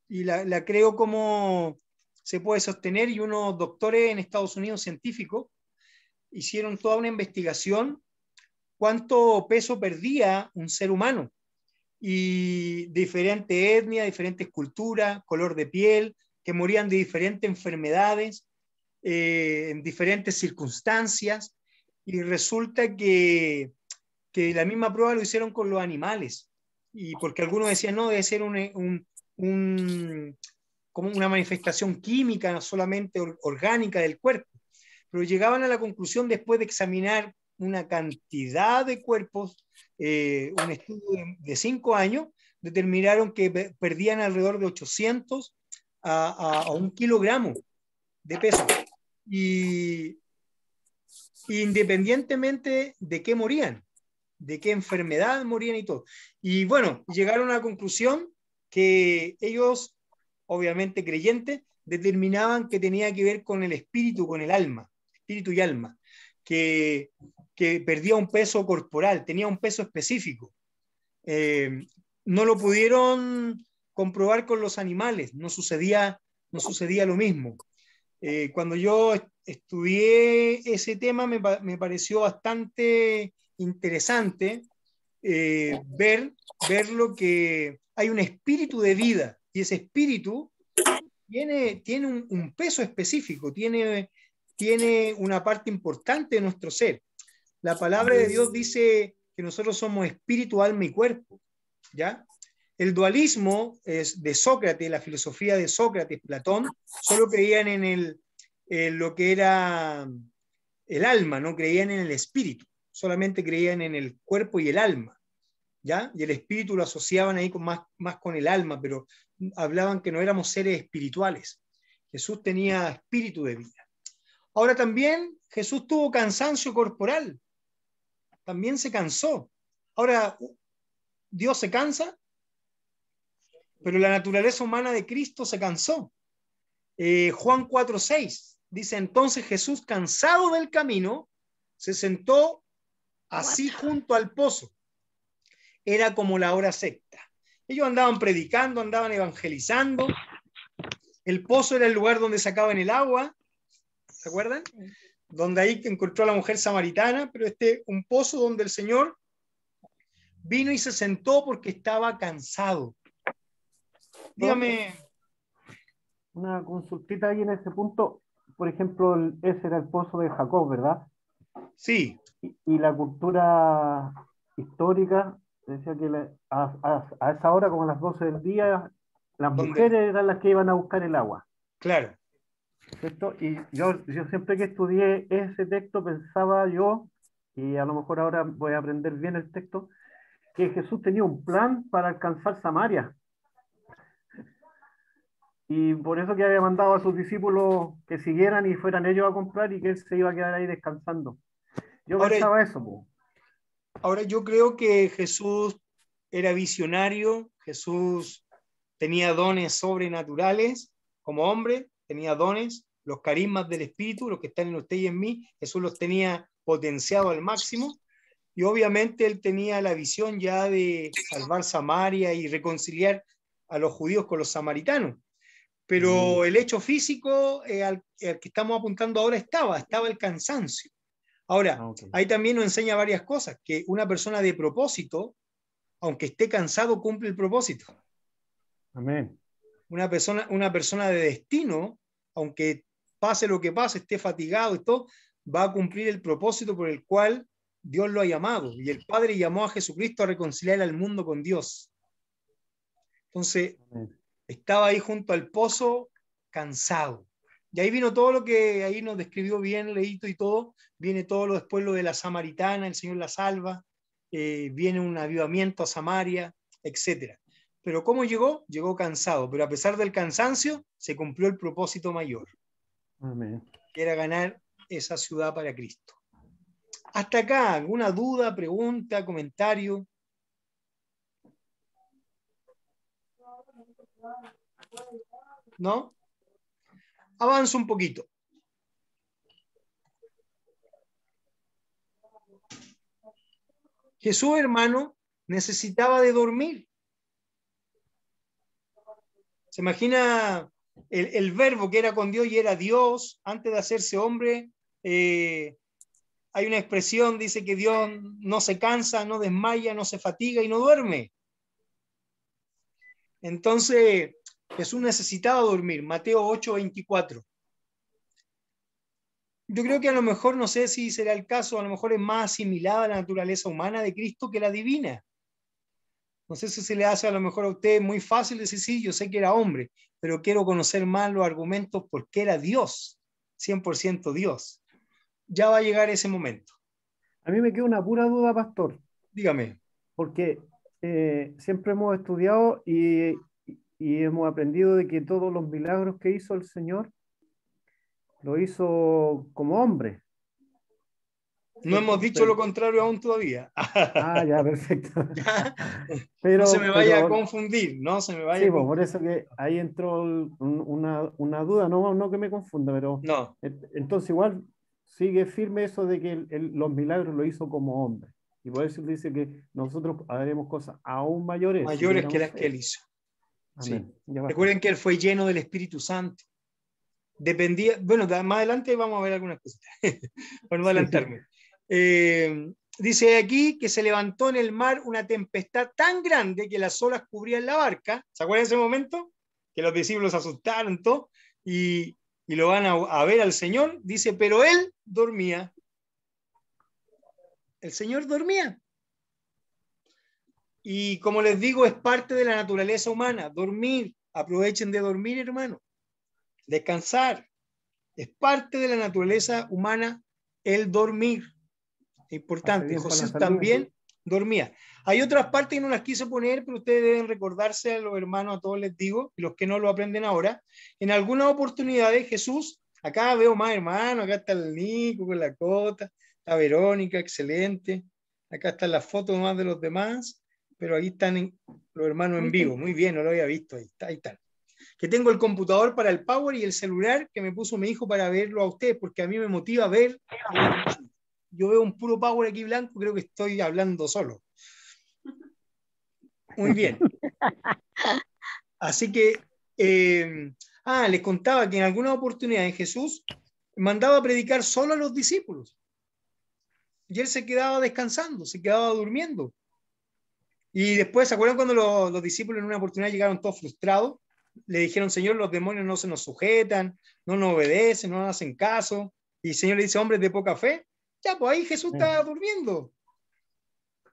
y la creo cómo se puede sostener, y unos doctores en Estados Unidos, científicos, hicieron toda una investigación cuánto peso perdía un ser humano, y diferentes etnias, diferentes culturas, color de piel, que morían de diferentes enfermedades, en diferentes circunstancias, y resulta que la misma prueba lo hicieron con los animales, y porque algunos decían, no, debe ser como una manifestación química, no solamente orgánica del cuerpo, pero llegaban a la conclusión después de examinar una cantidad de cuerpos un estudio de 5 años, determinaron que perdían alrededor de 800 a 1 kilogramo de peso. Y independientemente de qué morían, de qué enfermedad morían y todo. Y bueno, llegaron a la conclusión que ellos, obviamente creyentes, determinaban que tenía que ver con el espíritu, con el alma, espíritu y alma, que perdía un peso corporal, tenía un peso específico. No lo pudieron comprobar con los animales, no sucedía lo mismo. Cuando yo estudié ese tema me pareció bastante interesante ver lo que hay un espíritu de vida y ese espíritu tiene un peso específico, tiene una parte importante de nuestro ser. La palabra de Dios dice que nosotros somos espíritu, alma y cuerpo, ¿ya? El dualismo es de Sócrates, la filosofía de Sócrates, Platón, solo creían en lo que era el alma, no creían en el espíritu, solamente creían en el cuerpo y el alma, ¿ya? Y el espíritu lo asociaban ahí más con el alma, pero hablaban que no éramos seres espirituales. Jesús tenía espíritu de vida. Ahora también Jesús tuvo cansancio corporal, también se cansó. Ahora, Dios se cansa, pero la naturaleza humana de Cristo se cansó. Juan 4:6 dice, entonces Jesús, cansado del camino, se sentó así junto al pozo. Era como la hora sexta. Ellos andaban predicando, andaban evangelizando. El pozo era el lugar donde sacaban el agua, ¿se acuerdan? Donde ahí encontró a la mujer samaritana, pero un pozo donde el Señor vino y se sentó porque estaba cansado. Dígame. Una consultita ahí en ese punto. Por ejemplo, ese era el pozo de Jacob, ¿verdad? Sí. Y la cultura histórica decía que a esa hora, como a las 12 del día, las mujeres eran las que iban a buscar el agua. Claro. ¿Cierto? Y yo siempre que estudié ese texto pensaba yo, y a lo mejor ahora voy a aprender bien el texto, que Jesús tenía un plan para alcanzar Samaria. Y por eso que había mandado a sus discípulos que siguieran y fueran ellos a comprar y que él se iba a quedar ahí descansando. Yo pensaba eso. Po. Ahora yo creo que Jesús era visionario, Jesús tenía dones sobrenaturales como hombre, tenía dones, los carismas del Espíritu, los que están en usted y en mí, Jesús los tenía potenciado al máximo y obviamente él tenía la visión ya de salvar Samaria y reconciliar a los judíos con los samaritanos. Pero el hecho físico al que estamos apuntando ahora estaba el cansancio. Ahora, ahí también nos enseña varias cosas, que una persona de propósito, aunque esté cansado, cumple el propósito. Amén. Una persona de destino, aunque pase lo que pase, esté fatigado y todo, va a cumplir el propósito por el cual Dios lo ha llamado. Y el Padre llamó a Jesucristo a reconciliar al mundo con Dios. Entonces, estaba ahí junto al pozo, cansado. Y ahí vino todo lo que ahí nos describió bien Leito y todo. Viene todo después lo de la samaritana, el Señor la salva. Viene un avivamiento a Samaria, etc. Pero ¿cómo llegó? Llegó cansado. Pero a pesar del cansancio, se cumplió el propósito mayor. Amén. Que era ganar esa ciudad para Cristo. Hasta acá, ¿alguna duda, pregunta, comentario? ¿No? Avanzo un poquito. Jesús, hermano, necesitaba de dormir. Se imagina el verbo que era con Dios y era Dios, antes de hacerse hombre. Hay una expresión, dice que Dios no se cansa, no desmaya, no se fatiga y no duerme. Entonces, Jesús necesitaba dormir. Mateo 8:24. Yo creo que a lo mejor, no sé si será el caso, a lo mejor es más asimilada a la naturaleza humana de Cristo que la divina. No sé si se le hace a lo mejor a usted muy fácil decir, sí, yo sé que era hombre, pero quiero conocer más los argumentos porque era Dios, 100% Dios. Ya va a llegar ese momento. A mí me queda una pura duda, pastor. Dígame. porque siempre hemos estudiado y hemos aprendido de que todos los milagros que hizo el Señor lo hizo como hombre, No hemos ¿cierto? dicho lo contrario aún todavía. Ya, perfecto. ¿Ya? No se me vaya a Pero confundir, no se me vaya sí, a pues por confundir. eso que ahí entró una duda, no que me confunda, pero No, entonces igual sigue firme eso de que los milagros lo hizo como hombre. Y por eso dice que nosotros haremos cosas aún mayores si mayores que tuviéramos las que él fe. hizo. Sí. Amén. Ya basta. Recuerden que él fue lleno del Espíritu Santo. Dependía, bueno, más adelante vamos a ver algunas cositas, para no Sí, adelantarme. Dice aquí que se levantó en el mar una tempestad tan grande que las olas cubrían la barca. ¿Se acuerdan de ese momento? Que los discípulos se asustaron todo y lo van a ver al Señor. Dice, pero él dormía. El Señor dormía. Y como les digo, es parte de la naturaleza humana. Dormir. Aprovechen de dormir, hermano. Descansar. Es parte de la naturaleza humana el dormir. hace Importante. bien para la José salud. también dormía. Hay otras partes que no las quise poner, pero ustedes deben recordarse a los hermanos, a todos les digo, y los que no lo aprenden ahora. En algunas oportunidades Jesús, acá veo más hermanos, acá está el Nico con la Cota, la Verónica, excelente. Acá están las fotos más de los demás, pero ahí están los hermanos en vivo. Muy bien, no lo había visto. Ahí está. Que tengo el computador para el Power y el celular que me puso mi hijo para verlo a ustedes, porque a mí me motiva ver a los hermanos. Yo veo un puro Power aquí blanco, creo que estoy hablando solo. Muy bien. Así que, les contaba que en alguna oportunidad Jesús mandaba a predicar solo a los discípulos. Y él se quedaba descansando, se quedaba durmiendo. Y después, ¿se acuerdan cuando los discípulos en una oportunidad llegaron todos frustrados? Le dijeron, Señor, los demonios no se nos sujetan, no nos obedecen, no nos hacen caso. Y el Señor le dice, hombres de poca fe. Ya, pues ahí Jesús estaba durmiendo.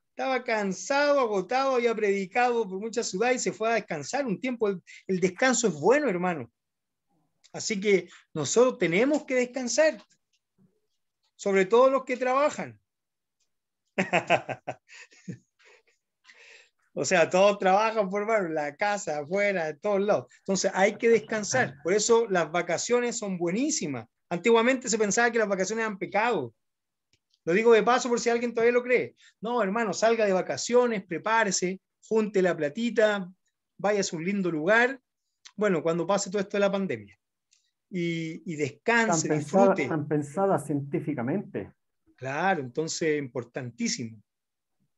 Estaba cansado, agotado, había predicado por muchas ciudades y se fue a descansar un tiempo. El descanso es bueno, hermano. Así que nosotros tenemos que descansar, sobre todo los que trabajan. O sea, todos trabajan por la casa, afuera, de todos lados. Entonces hay que descansar. Por eso las vacaciones son buenísimas. Antiguamente se pensaba que las vacaciones eran pecado. Lo digo de paso por si alguien todavía lo cree. No, hermano, salga de vacaciones, prepárese, junte la platita, vaya a un lindo lugar. Bueno, cuando pase todo esto de la pandemia. Y descanse, disfrute. Están pensadas científicamente. Claro, entonces importantísimo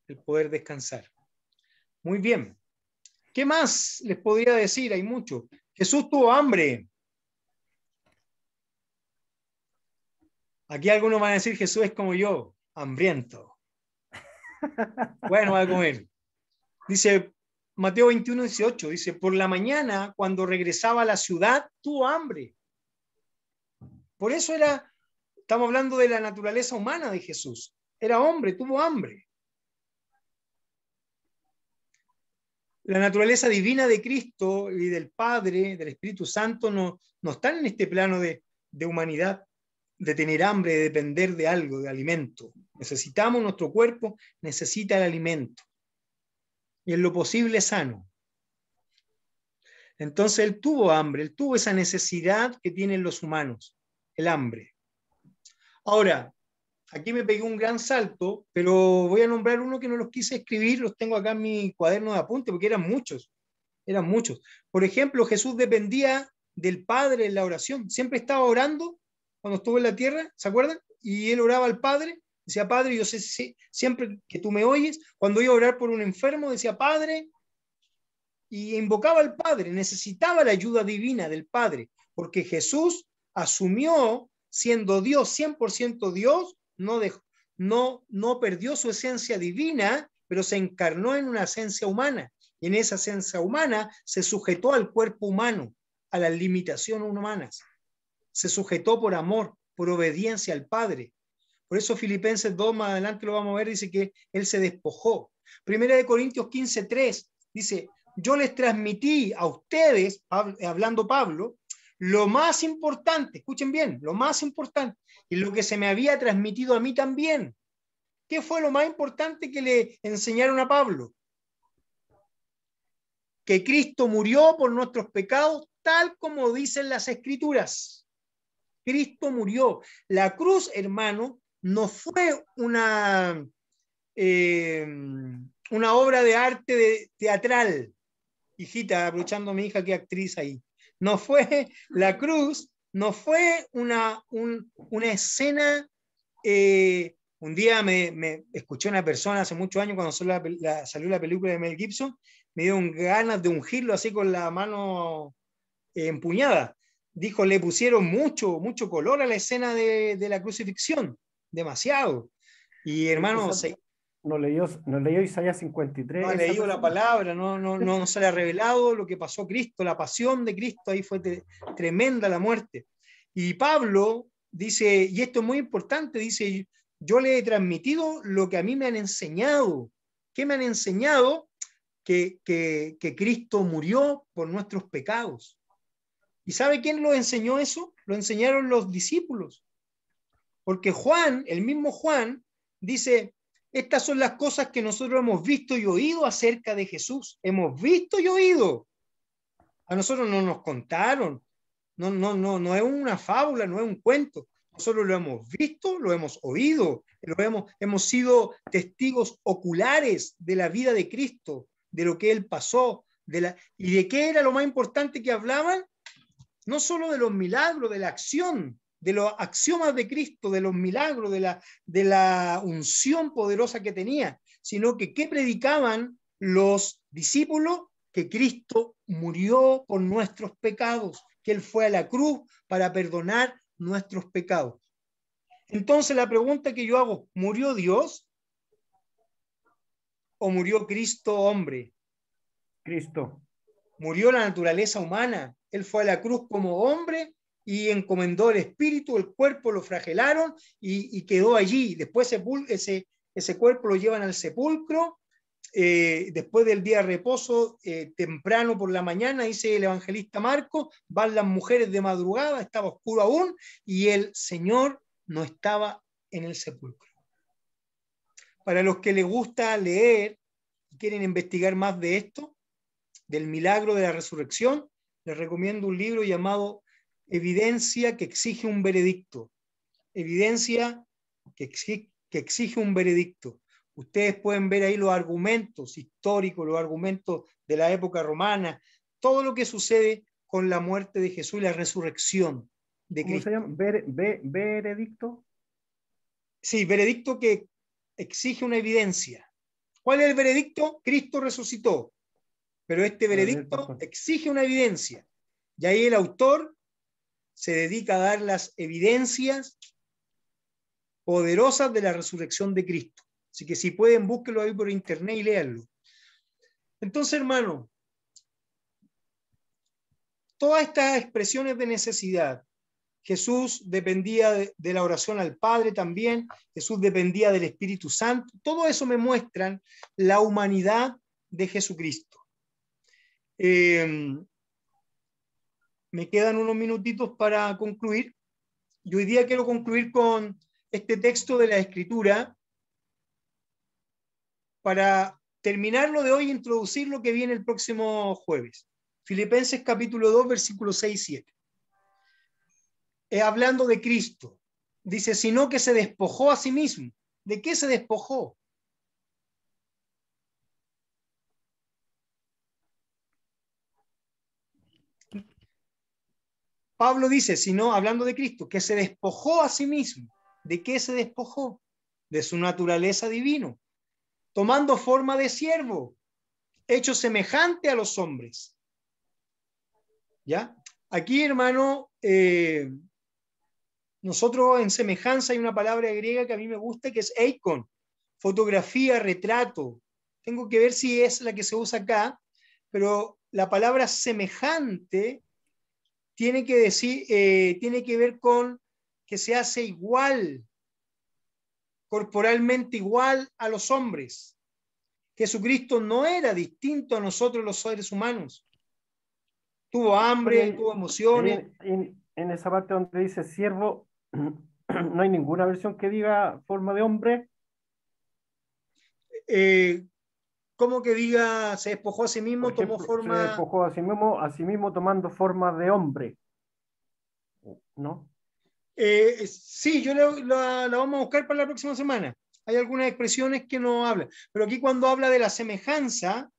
el poder descansar. Muy bien. ¿Qué más les podría decir? Hay mucho. Jesús tuvo hambre. Aquí algunos van a decir Jesús es como yo, hambriento. Bueno, va a comer. Dice Mateo 21:18, dice, por la mañana, cuando regresaba a la ciudad, tuvo hambre. Por eso estamos hablando de la naturaleza humana de Jesús. Era hombre, tuvo hambre. La naturaleza divina de Cristo y del Padre, del Espíritu Santo, no están en este plano de humanidad, de tener hambre, de depender de algo, de alimento. Necesitamos, nuestro cuerpo necesita el alimento. Y en lo posible sano. Entonces él tuvo hambre, él tuvo esa necesidad que tienen los humanos, el hambre. Ahora, aquí me pegué un gran salto, pero voy a nombrar uno que no los quise escribir, los tengo acá en mi cuaderno de apunte, porque eran muchos. Por ejemplo, Jesús dependía del Padre en la oración, siempre estaba orando cuando estuvo en la tierra, ¿se acuerdan? Y él oraba al Padre, decía, Padre, yo sé siempre que tú me oyes, cuando iba a orar por un enfermo, decía, Padre, y invocaba al Padre, necesitaba la ayuda divina del Padre, porque Jesús asumió, siendo Dios, 100% Dios, no perdió su esencia divina, pero se encarnó en una esencia humana, y en esa esencia humana se sujetó al cuerpo humano, a las limitaciones humanas, se sujetó por amor, por obediencia al Padre. Por eso Filipenses 2, más adelante lo vamos a ver, dice que él se despojó. Primera de Corintios 15:3 dice, yo les transmití a ustedes, hablando Pablo, lo más importante, escuchen bien, lo más importante, y lo que se me había transmitido a mí también, ¿Qué fue lo más importante que le enseñaron a Pablo? Que Cristo murió por nuestros pecados, tal como dicen las Escrituras. Cristo murió. La cruz, hermano, no fue una obra de arte teatral. Hijita, aprovechando a mi hija que es actriz ahí. No fue la cruz, no fue una escena. Un día me escuché una persona hace muchos años cuando salió la película de Mel Gibson, me dio ganas de ungirlo así con la mano empuñada. Dijo, le pusieron mucho color a la escena de la crucifixión, demasiado. Y hermano, no leyó Isaías 53. no ha leído la palabra, no se le ha revelado lo que pasó a Cristo, la pasión de Cristo, ahí fue tremenda la muerte. Y Pablo dice, y esto es muy importante, dice, yo le he transmitido lo que a mí me han enseñado. ¿Qué me han enseñado? Que Cristo murió por nuestros pecados. ¿Y sabe quién lo enseñó eso? Lo enseñaron los discípulos. Porque Juan, el mismo Juan, dice, estas son las cosas que nosotros hemos visto y oído acerca de Jesús. Hemos visto y oído. A nosotros no nos contaron. No es una fábula, no es un cuento. Nosotros lo hemos visto, lo hemos oído, hemos sido testigos oculares de la vida de Cristo, de lo que Él pasó, y de qué era lo más importante que hablaban, no solo de los milagros, de la acción, de los axiomas de Cristo, de los milagros, de la unción poderosa que tenía, sino que qué predicaban los discípulos, que Cristo murió por nuestros pecados, que Él fue a la cruz para perdonar nuestros pecados. Entonces la pregunta que yo hago, ¿murió Dios o murió Cristo hombre? Cristo. Murió la naturaleza humana. Él fue a la cruz como hombre y encomendó el espíritu, el cuerpo lo flagelaron y quedó allí. Después ese cuerpo lo llevan al sepulcro. Después del día de reposo, temprano por la mañana, dice el evangelista Marcos, van las mujeres de madrugada, estaba oscuro aún, y el Señor no estaba en el sepulcro. Para los que les gusta leer y quieren investigar más de esto, del milagro de la resurrección, les recomiendo un libro llamado Evidencia que exige un veredicto. Evidencia que exige un veredicto. Ustedes pueden ver ahí los argumentos históricos, los argumentos de la época romana, todo lo que sucede con la muerte de Jesús y la resurrección de Cristo. ¿Cómo se llama? ¿Veredicto? Sí, veredicto que exige una evidencia. ¿Cuál es el veredicto? Cristo resucitó. Pero este veredicto exige una evidencia. Y ahí el autor se dedica a dar las evidencias poderosas de la resurrección de Cristo. Así que si pueden, búsquenlo ahí por internet y léanlo. Entonces, hermano, todas estas expresiones de necesidad, Jesús dependía de la oración al Padre también, Jesús dependía del Espíritu Santo, todo eso me muestran la humanidad de Jesucristo. Me quedan unos minutitos para concluir. Y hoy día quiero concluir con este texto de la Escritura para terminar lo de hoy e introducir lo que viene el próximo jueves. Filipenses capítulo 2, versículos 6 y 7. Hablando de Cristo, dice, sino que se despojó a sí mismo. ¿De qué se despojó? Pablo dice, sino hablando de Cristo, que se despojó a sí mismo. ¿De qué se despojó? De su naturaleza divina, tomando forma de siervo, hecho semejante a los hombres. ¿Ya? Aquí, hermano, nosotros en semejanza hay una palabra griega que a mí me gusta, que es eikon, fotografía, retrato. Tengo que ver si es la que se usa acá, pero la palabra semejante tiene que decir, tiene que ver con que se hace igual, corporalmente igual a los hombres. Jesucristo no era distinto a nosotros los seres humanos. Tuvo hambre, tuvo emociones. En esa parte donde dice siervo, no hay ninguna versión que diga forma de hombre. ¿Cómo que diga se despojó a sí mismo, Por ejemplo, tomó se forma? despojó a sí mismo tomando forma de hombre, ¿no? Sí, yo la vamos a buscar para la próxima semana. Hay algunas expresiones que no hablan, pero aquí cuando habla de la semejanza,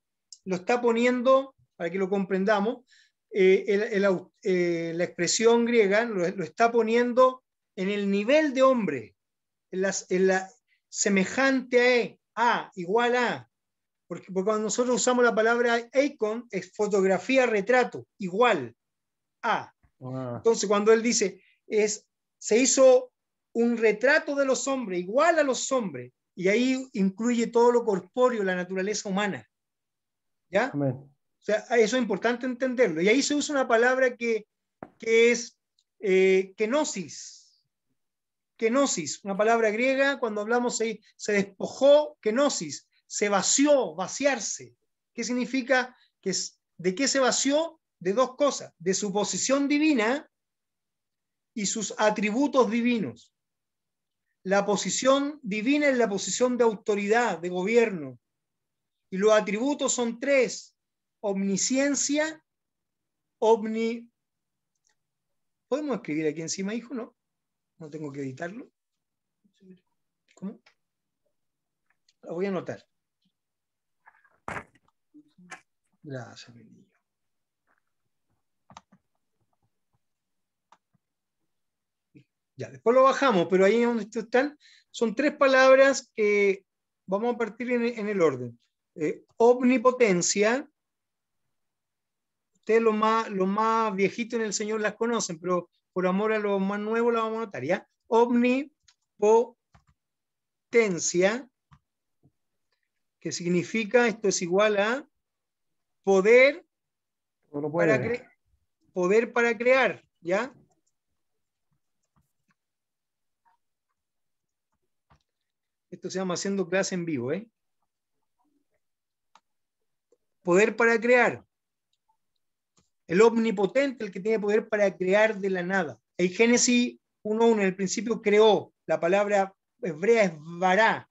lo está poniendo, para que lo comprendamos, la expresión griega lo está poniendo en el nivel de hombre, en la semejante a, igual a, porque cuando nosotros usamos la palabra icon, es fotografía, retrato, igual a. Ah, Entonces, cuando él dice, se hizo un retrato de los hombres, igual a los hombres, y ahí incluye todo lo corpóreo, la naturaleza humana. ¿Ya? amén. O sea, eso es importante entenderlo. Y ahí se usa una palabra que es kenosis. Kenosis, una palabra griega, cuando hablamos se despojó, kenosis, se vació, vaciarse. ¿Qué significa? ¿De qué se vació? De dos cosas, de su posición divina y sus atributos divinos. La posición divina es la posición de autoridad, de gobierno, y los atributos son tres: omnisciencia, ¿Podemos escribir aquí encima, hijo? No, no tengo que editarlo. ¿Cómo? Lo voy a anotar. Gracias, mi niño. Ya, después lo bajamos, pero ahí donde están, son tres palabras que vamos a partir en el orden. Omnipotencia. Ustedes los más viejitos en el Señor las conocen, pero por amor a los más nuevos la vamos a anotar, ¿ya? Omnipotencia, que significa, esto es igual a poder No lo para, puede. poder para crear, ¿ya? Esto se llama haciendo clase en vivo, ¿eh? Poder para crear. El omnipotente, el que tiene poder para crear de la nada. En Génesis 1.1, en el principio creó, la palabra hebrea es vara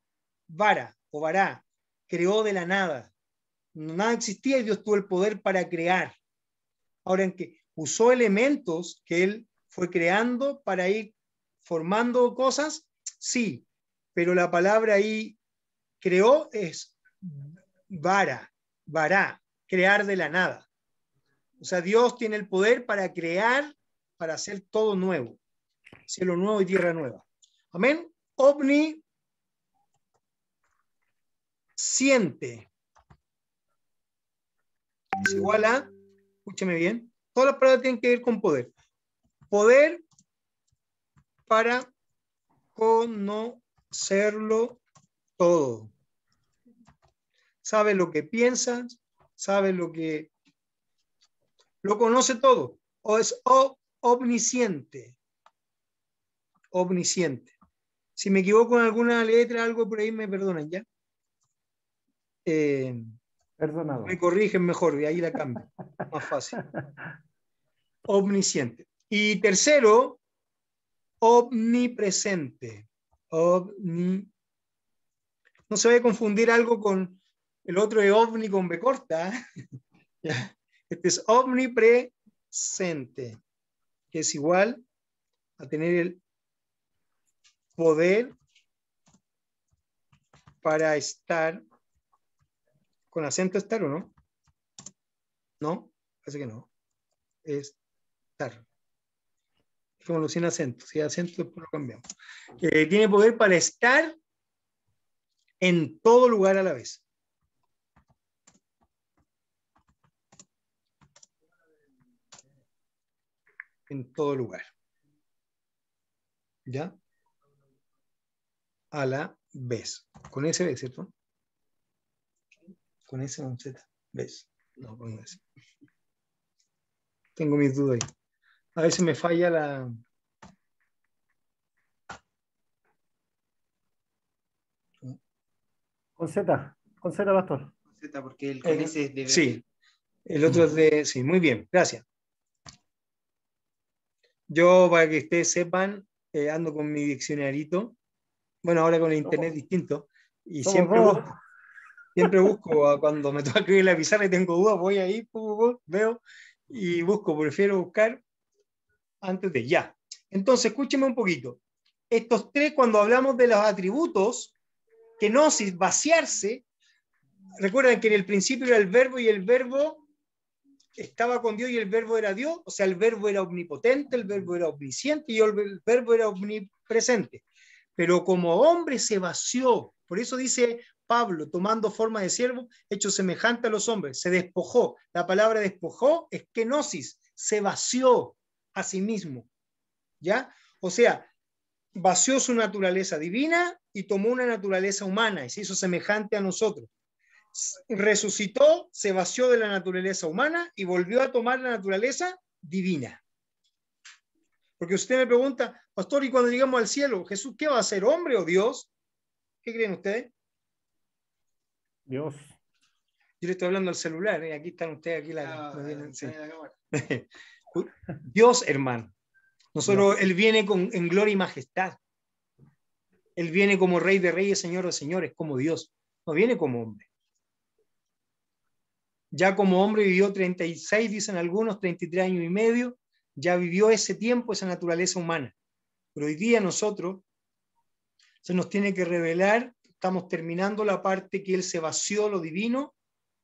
o vará, creó de la nada. Nada existía y Dios tuvo el poder para crear. Ahora, en que usó elementos que él fue creando para ir formando cosas, sí, pero la palabra ahí creó es vará, crear de la nada. O sea, Dios tiene el poder para crear, para hacer todo nuevo, cielo nuevo y tierra nueva. Amén. Omnisciente es igual a, escúcheme bien, todas las palabras tienen que ver con poder. Poder para conocerlo todo. Sabe lo que piensas, sabe lo conoce todo. O es omnisciente. Omnisciente. Si me equivoco en alguna letra, algo por ahí, me perdonan, ¿ya? Me Perdonado. corrigen mejor, y ahí la cambio. Más fácil. Omnisciente. Y tercero, omnipresente. No se vaya a confundir algo con el otro de ovni con B corta. Este es omnipresente, que es igual a tener el poder para estar, con acento estar o no. No, parece que no. Estar. Dejémoslo sin acento. Si hay acento, después lo cambiamos. Tiene poder para estar en todo lugar a la vez. En todo lugar. ¿Ya? A la vez. Con ese B, ¿cierto? Con ese con Z. ¿Ves? No, con ese. Tengo mis dudas ahí. A veces me falla la. Con Z, pastor. Z, porque el con ese es de Sí, el otro es de. Sí, muy bien, gracias. Yo, para que ustedes sepan, ando con mi diccionarito. Bueno, ahora con el internet distinto. Y Somos siempre dos. Siempre busco, cuando me toca escribir en la pizarra y tengo dudas, voy ahí, veo y busco, prefiero buscar antes de ya. Entonces, escúcheme un poquito. Estos tres, cuando hablamos de los atributos, kenosis, vaciarse, recuerdan que en el principio era el verbo y el verbo estaba con Dios y el verbo era Dios, o sea, el verbo era omnipotente, el verbo era omnisciente y el verbo era omnipresente. Pero como hombre se vació, por eso dice Pablo, tomando forma de siervo, hecho semejante a los hombres, se despojó. La palabra despojó es kenosis, se vació a sí mismo. ¿Ya? O sea, vació su naturaleza divina y tomó una naturaleza humana y se hizo semejante a nosotros. Resucitó, se vació de la naturaleza humana y volvió a tomar la naturaleza divina. Porque usted me pregunta, pastor, ¿y cuando llegamos al cielo, Jesús qué va a ser, hombre o Dios? ¿Qué creen ustedes? Dios. Yo le estoy hablando al celular, ¿eh? Aquí están ustedes, aquí sí. Dios, hermano. Nosotros, Él viene en gloria y majestad. Él viene como Rey de Reyes, Señor de Señores, como Dios. No viene como hombre. Ya como hombre vivió 36, dicen algunos, 33 años y medio. Ya vivió ese tiempo, esa naturaleza humana. Pero hoy día nosotros se nos tiene que revelar, estamos terminando la parte que Él se vació lo divino,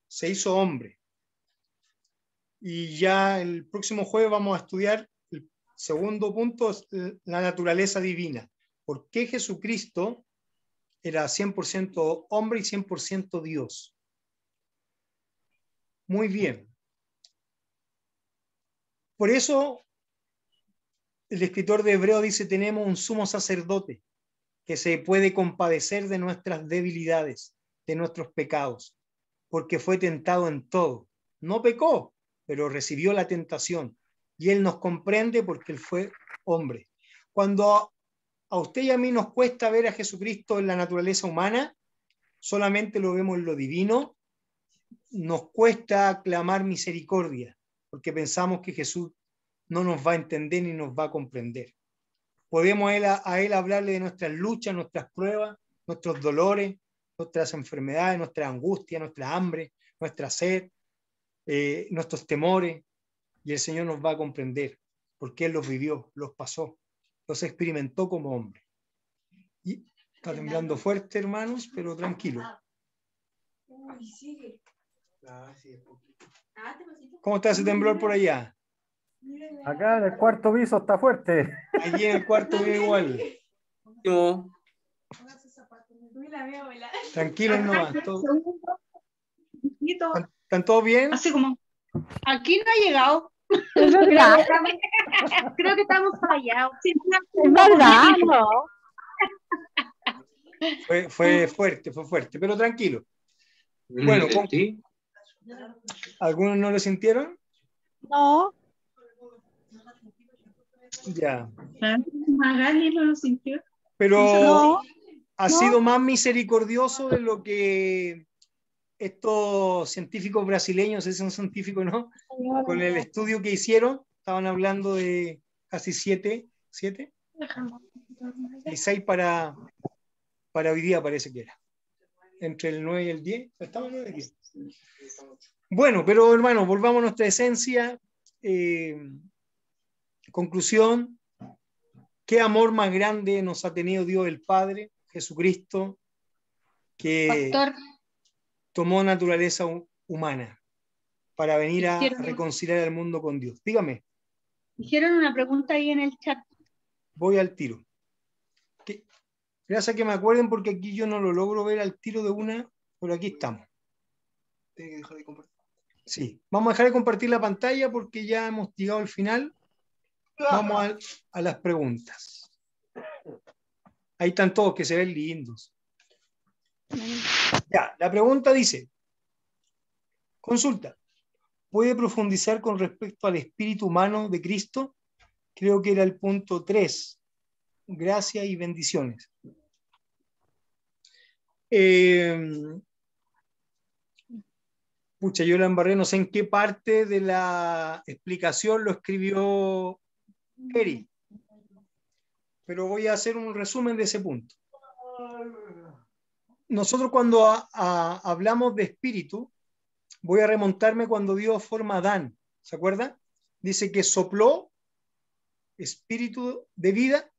se hizo hombre. Y ya el próximo jueves vamos a estudiar el segundo punto, la naturaleza divina. ¿Por qué Jesucristo era 100% hombre y 100% Dios? Muy bien. Por eso el escritor de Hebreo dice, tenemos un sumo sacerdote que se puede compadecer de nuestras debilidades, de nuestros pecados, porque fue tentado en todo. No pecó, pero recibió la tentación. Y Él nos comprende porque Él fue hombre. Cuando a usted y a mí nos cuesta ver a Jesucristo en la naturaleza humana, solamente lo vemos en lo divino, nos cuesta clamar misericordia, porque pensamos que Jesús no nos va a entender ni nos va a comprender. Podemos a él hablarle de nuestras luchas, nuestras pruebas, nuestros dolores, nuestras enfermedades, nuestra angustia, nuestra hambre, nuestra sed, nuestros temores, y el Señor nos va a comprender, porque Él los vivió, los pasó, los experimentó como hombre. Y está temblando fuerte, hermanos, pero tranquilo. ¿Cómo está ese temblor por allá? Acá en el cuarto piso está fuerte. Allí en el cuarto vive igual. No. Tranquilos nomás. ¿Están todos bien? Así como, aquí no ha llegado. Es verdad, Creo que estamos fallados. es verdad, ¿no? Fue fuerte, pero tranquilo. Bueno, ¿algunos no lo sintieron? No, Ya. Magali no lo sintió. Pero no, ha sido más misericordioso de lo que estos científicos brasileños, ese es un científico, ¿no? señora. Con el estudio que hicieron, estaban hablando de casi 7 y 6 para hoy día parece que era. Entre el 9 y el 10. Estaba el 9 y el 10. Bueno, pero hermano, volvamos a nuestra esencia. Conclusión, ¿qué amor más grande nos ha tenido Dios el Padre, Jesucristo, que Pastor, tomó naturaleza humana para venir a reconciliar al mundo con Dios? Dígame. hicieron una pregunta ahí en el chat. Voy al tiro. Gracias a que me acuerden porque aquí yo no lo logro ver al tiro de una, pero aquí estamos. Tiene que dejar de compartir. Sí, vamos a dejar de compartir la pantalla porque ya hemos llegado al final. Vamos a las preguntas. Ahí están todos que se ven lindos. Ya, la pregunta dice, consulta, ¿puede profundizar con respecto al espíritu humano de Cristo? Creo que era el punto 3. Gracias y bendiciones. Pucha, yo la embarré, no sé en qué parte de la explicación lo escribió Eri, pero voy a hacer un resumen de ese punto. nosotros cuando hablamos de espíritu, voy a remontarme cuando Dios forma a Adán, ¿se acuerda? Dice que sopló espíritu de vida,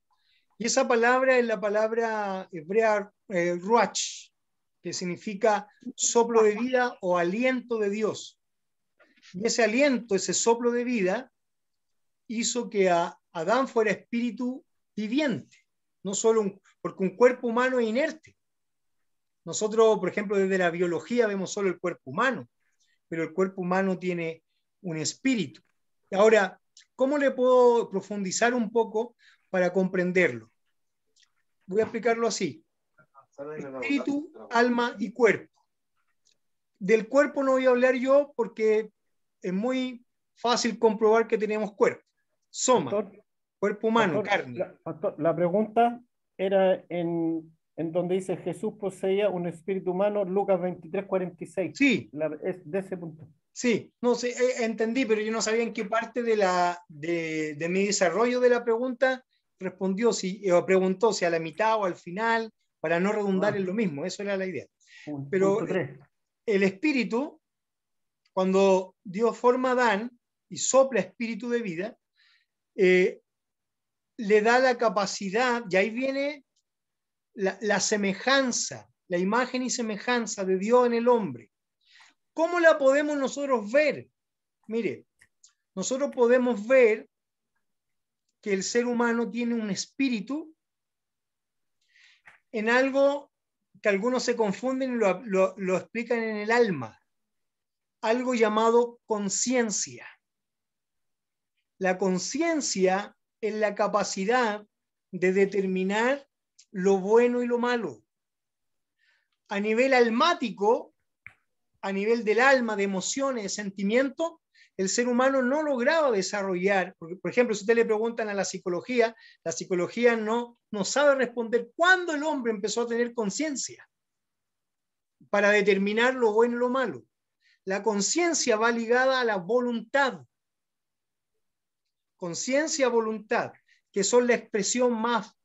y esa palabra es la palabra hebrea ruach, que significa soplo de vida o aliento de Dios. Y ese aliento, ese soplo de vida, hizo que Adán fuera espíritu viviente, no solo porque un cuerpo humano es inerte. Nosotros, por ejemplo, desde la biología vemos solo el cuerpo humano, pero el cuerpo humano tiene un espíritu. Ahora, ¿cómo le puedo profundizar un poco para comprenderlo? Voy a explicarlo así. Espíritu, alma y cuerpo. Del cuerpo no voy a hablar yo porque es muy fácil comprobar que tenemos cuerpo. Soma, Pastor, cuerpo humano, pastor, carne. pastor, la pregunta era en donde dice Jesús poseía un espíritu humano, Lucas 23:46. Sí, Es de ese punto. sí, no sé, entendí, pero yo no sabía en qué parte de mi desarrollo de la pregunta respondió, o preguntó si a la mitad o al final, para no redundar en lo mismo, eso era la idea. Pero Punto 3. el espíritu, cuando Dios forma a Adán y sopla espíritu de vida, le da la capacidad, y ahí viene la semejanza, la imagen y semejanza de Dios en el hombre. ¿Cómo la podemos nosotros ver? Mire, nosotros podemos ver que el ser humano tiene un espíritu en algo que algunos se confunden y lo explican en el alma, algo llamado conciencia. La conciencia es la capacidad de determinar lo bueno y lo malo. A nivel almático, a nivel del alma, de emociones, de sentimientos, el ser humano no lograba desarrollar, porque, por ejemplo, si usted le preguntan a la psicología no sabe responder cuándo el hombre empezó a tener conciencia para determinar lo bueno y lo malo. La conciencia va ligada a la voluntad. Conciencia, voluntad, que son la expresión más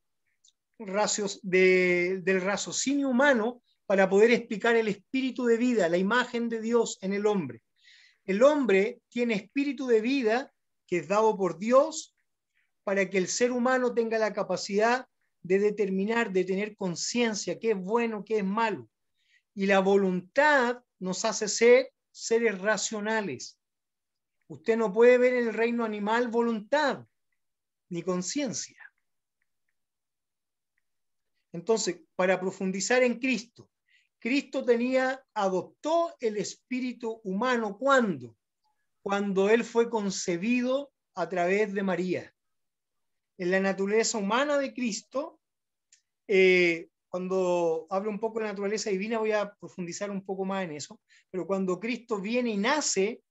del raciocinio humano para poder explicar el espíritu de vida, la imagen de Dios en el hombre. El hombre tiene espíritu de vida que es dado por Dios para que el ser humano tenga la capacidad de determinar, de tener conciencia, qué es bueno, qué es malo. Y la voluntad nos hace ser seres racionales. Usted no puede ver en el reino animal voluntad ni conciencia. Entonces, para profundizar en Cristo, Cristo adoptó el espíritu humano ¿cuándo? Cuando él fue concebido a través de María. En la naturaleza humana de Cristo, cuando hablo un poco de la naturaleza divina, voy a profundizar un poco más en eso, pero cuando Cristo viene y nace,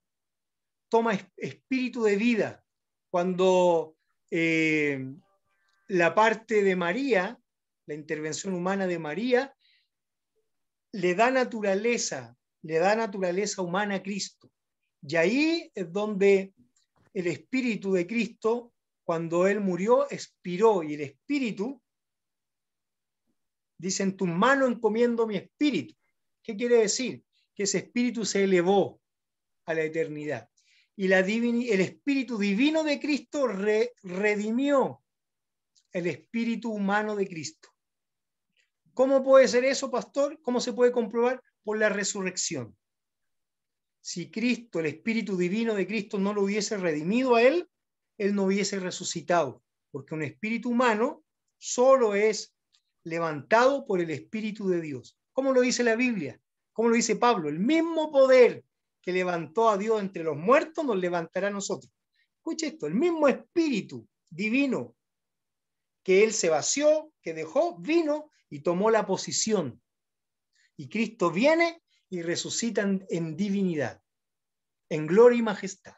toma espíritu de vida. Cuando la parte de María, la intervención humana de María, le da naturaleza humana a Cristo. Y ahí es donde el espíritu de Cristo, cuando él murió, expiró, y el espíritu, dice, en tus manos encomiendo mi espíritu. ¿Qué quiere decir? Que ese espíritu se elevó a la eternidad. Y el espíritu divino de Cristo redimió el espíritu humano de Cristo. ¿Cómo puede ser eso, pastor? ¿Cómo se puede comprobar? Por la resurrección. Si Cristo, el espíritu divino de Cristo, no lo hubiese redimido a él no hubiese resucitado, porque un espíritu humano solo es levantado por el Espíritu de Dios. ¿Cómo lo dice la Biblia? ¿Cómo lo dice Pablo? El mismo poder que levantó a Dios entre los muertos nos levantará a nosotros. Escuche esto, el mismo espíritu divino que él se vació, que dejó, vino y tomó la posición. Y Cristo viene y resucita en divinidad, en gloria y majestad.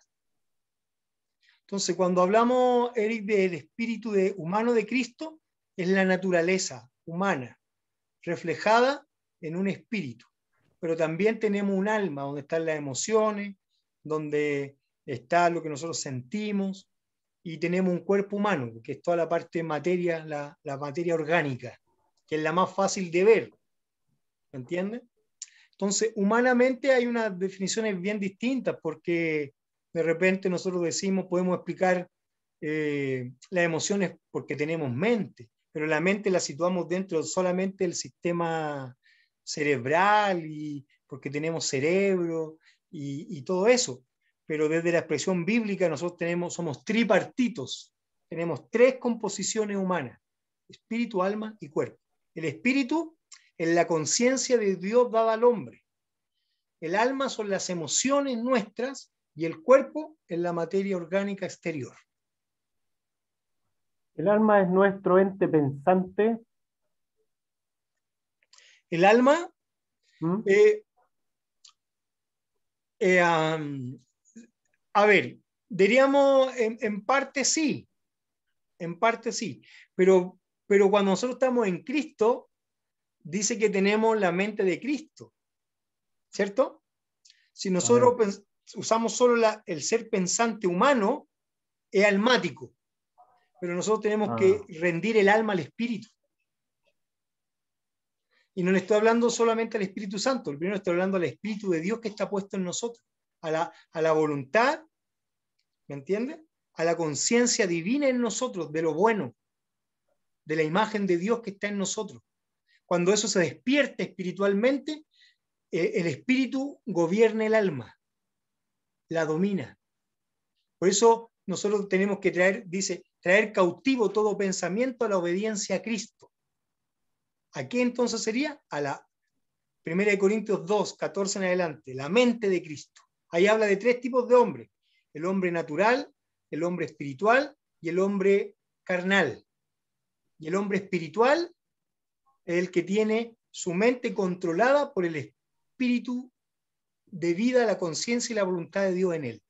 Entonces, cuando hablamos, Eric, del espíritu humano de Cristo, es la naturaleza humana, reflejada en un espíritu. Pero también tenemos un alma, donde están las emociones, donde está lo que nosotros sentimos, y tenemos un cuerpo humano, que es toda la parte de materia, la materia orgánica, que es la más fácil de ver. ¿Me entiendes? Entonces, humanamente hay unas definiciones bien distintas, porque de repente nosotros decimos, podemos explicar las emociones porque tenemos mente, pero la mente la situamos dentro solamente del sistema cerebral y porque tenemos cerebro y todo eso. Pero desde la expresión bíblica nosotros somos tripartitos, tenemos tres composiciones humanas: espíritu, alma y cuerpo. El espíritu es la conciencia de Dios dada al hombre. El alma son las emociones nuestras y el cuerpo es la materia orgánica exterior. El alma es nuestro ente pensante. El alma, ¿Mm? a ver, diríamos en parte sí, pero cuando nosotros estamos en Cristo, dice que tenemos la mente de Cristo, ¿cierto? Si nosotros usamos solo el ser pensante humano, es almático, pero nosotros tenemos que rendir el alma al Espíritu. Y no le estoy hablando solamente al Espíritu Santo, el primero estoy hablando al Espíritu de Dios que está puesto en nosotros, a la voluntad, ¿me entiendes? A la conciencia divina en nosotros, de lo bueno, de la imagen de Dios que está en nosotros. Cuando eso se despierta espiritualmente, el Espíritu gobierna el alma, la domina. Por eso nosotros tenemos que traer cautivo todo pensamiento a la obediencia a Cristo. ¿A qué entonces sería? A la 1 Corintios 2, 14 en adelante, la mente de Cristo. Ahí habla de tres tipos de hombres: el hombre natural, el hombre espiritual y el hombre carnal. Y el hombre espiritual es el que tiene su mente controlada por el espíritu de vida, la conciencia y la voluntad de Dios en él.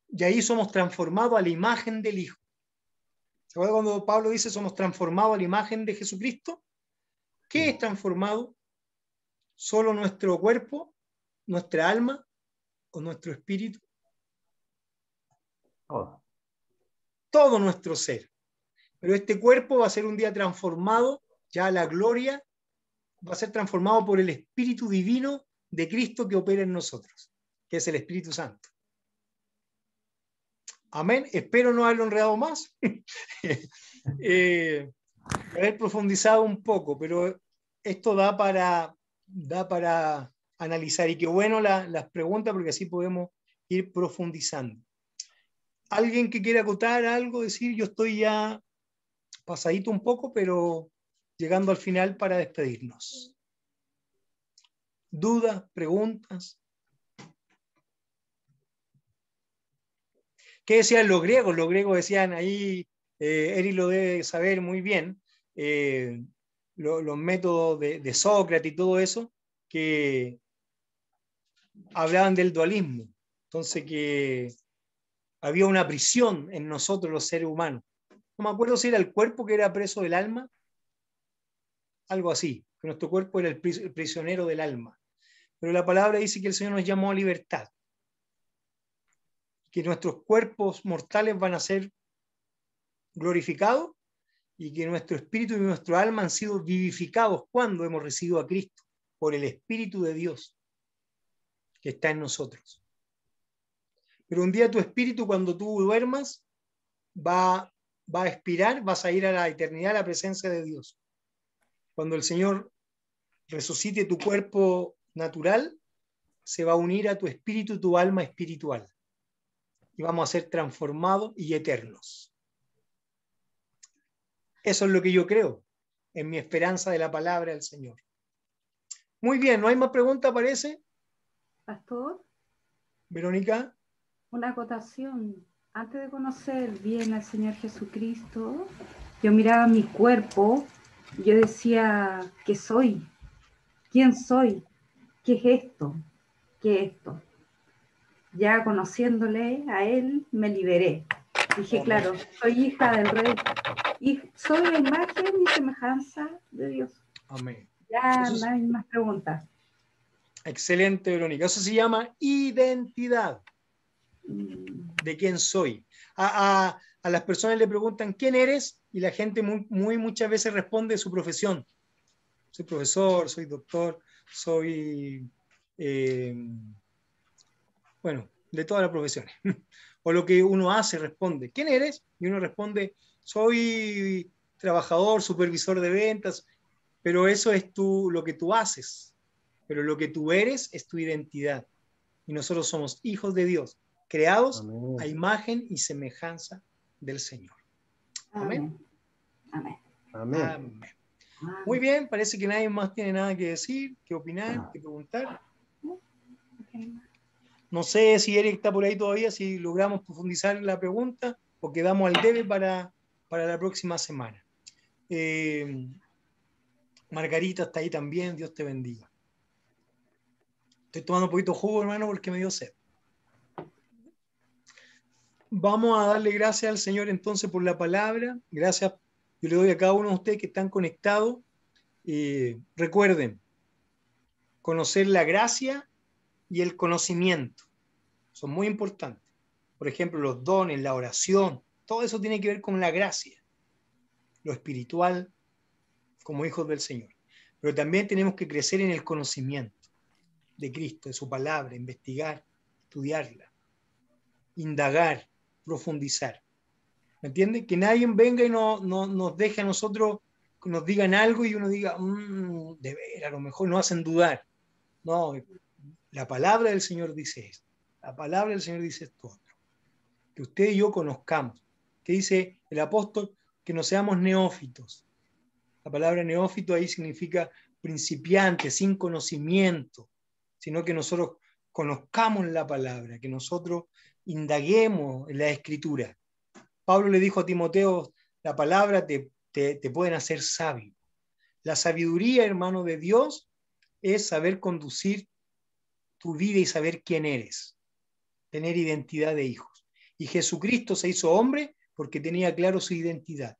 Y ahí somos transformados a la imagen del Hijo. ¿Se acuerdan cuando Pablo dice somos transformados a la imagen de Jesucristo? ¿Qué es transformado? ¿Solo nuestro cuerpo, nuestra alma o nuestro espíritu? Todo nuestro ser. Pero este cuerpo va a ser un día transformado, ya a la gloria, va a ser transformado por el Espíritu Divino de Cristo que opera en nosotros, que es el Espíritu Santo. Amén. Espero no haberlo enredado más. Haber profundizado un poco, pero esto da para analizar, y qué bueno las preguntas, porque así podemos ir profundizando. ¿Alguien que quiera acotar algo, decir? Yo estoy ya pasadito un poco, pero llegando al final para despedirnos. ¿Dudas? ¿Preguntas? ¿Qué decían los griegos? Los griegos decían ahí, Eric lo debe saber muy bien, los métodos de Sócrates y todo eso, que hablaban del dualismo. Entonces que había una prisión en nosotros los seres humanos. No me acuerdo si era el cuerpo que era preso del alma, algo así, que nuestro cuerpo era el prisionero del alma. Pero la palabra dice que el Señor nos llamó a libertad, que nuestros cuerpos mortales van a ser glorificados y que nuestro espíritu y nuestro alma han sido vivificados cuando hemos recibido a Cristo por el Espíritu de Dios que está en nosotros. Pero un día tu espíritu, cuando tú duermas, va a expirar, vas a ir a la eternidad, a la presencia de Dios. Cuando el Señor resucite tu cuerpo natural, se va a unir a tu espíritu, tu alma espiritual. Y vamos a ser transformados y eternos. Eso es lo que yo creo, en mi esperanza de la palabra del Señor. Muy bien, ¿no hay más preguntas, parece? Pastor, Verónica. una acotación. Antes de conocer bien al Señor Jesucristo, yo miraba mi cuerpo, yo decía, ¿qué soy? ¿Quién soy? ¿Qué es esto? ¿Qué es esto? Ya conociéndole a Él, me liberé. Dije, Amén. claro, soy hija del Rey y soy la imagen y semejanza de Dios. Amén. Ya Eso es... no hay más preguntas. Excelente, Verónica. Eso se llama identidad. De quién soy. A las personas le preguntan ¿quién eres? Y la gente muchas veces responde su profesión. Soy profesor, soy doctor, soy, bueno, de todas las profesiones. O lo que uno hace responde, ¿quién eres? Y uno responde, soy trabajador, supervisor de ventas, pero eso es lo que tú haces. Pero lo que tú eres es tu identidad. Y nosotros somos hijos de Dios, creados Amén. a imagen y semejanza del Señor. Amén. Amén. Amén. Amén. Muy bien, parece que nadie más tiene nada que decir, que opinar, que preguntar. No sé si Eric está por ahí todavía, si logramos profundizar la pregunta o quedamos al debe para la próxima semana. Margarita está ahí también, Dios te bendiga. Estoy tomando un poquito de jugo, hermano, porque me dio sed. Vamos a darle gracias al Señor entonces por la palabra. Gracias, yo le doy a cada uno de ustedes que están conectados. Recuerden, conocer la gracia y el conocimiento son muy importantes. Por ejemplo, los dones, la oración, todo eso tiene que ver con la gracia, lo espiritual como hijos del Señor. Pero también tenemos que crecer en el conocimiento de Cristo, de su palabra, investigar, estudiarla, indagar, profundizar. ¿Me entiendes? Que nadie venga y nos deje a nosotros, que nos digan algo y uno diga, de ver, a lo mejor nos hacen dudar. No, la palabra del Señor dice esto. La palabra del Señor dice esto otro. Que usted y yo conozcamos. Que dice el apóstol que no seamos neófitos. La palabra neófito ahí significa principiante, sin conocimiento, sino que nosotros conozcamos la palabra, que nosotros indaguemos en la Escritura. Pablo le dijo a Timoteo, la palabra te pueden hacer sabio. La sabiduría, hermano de Dios, es saber conducir tu vida y saber quién eres, tener identidad de hijos. Y Jesucristo se hizo hombre porque tenía claro su identidad.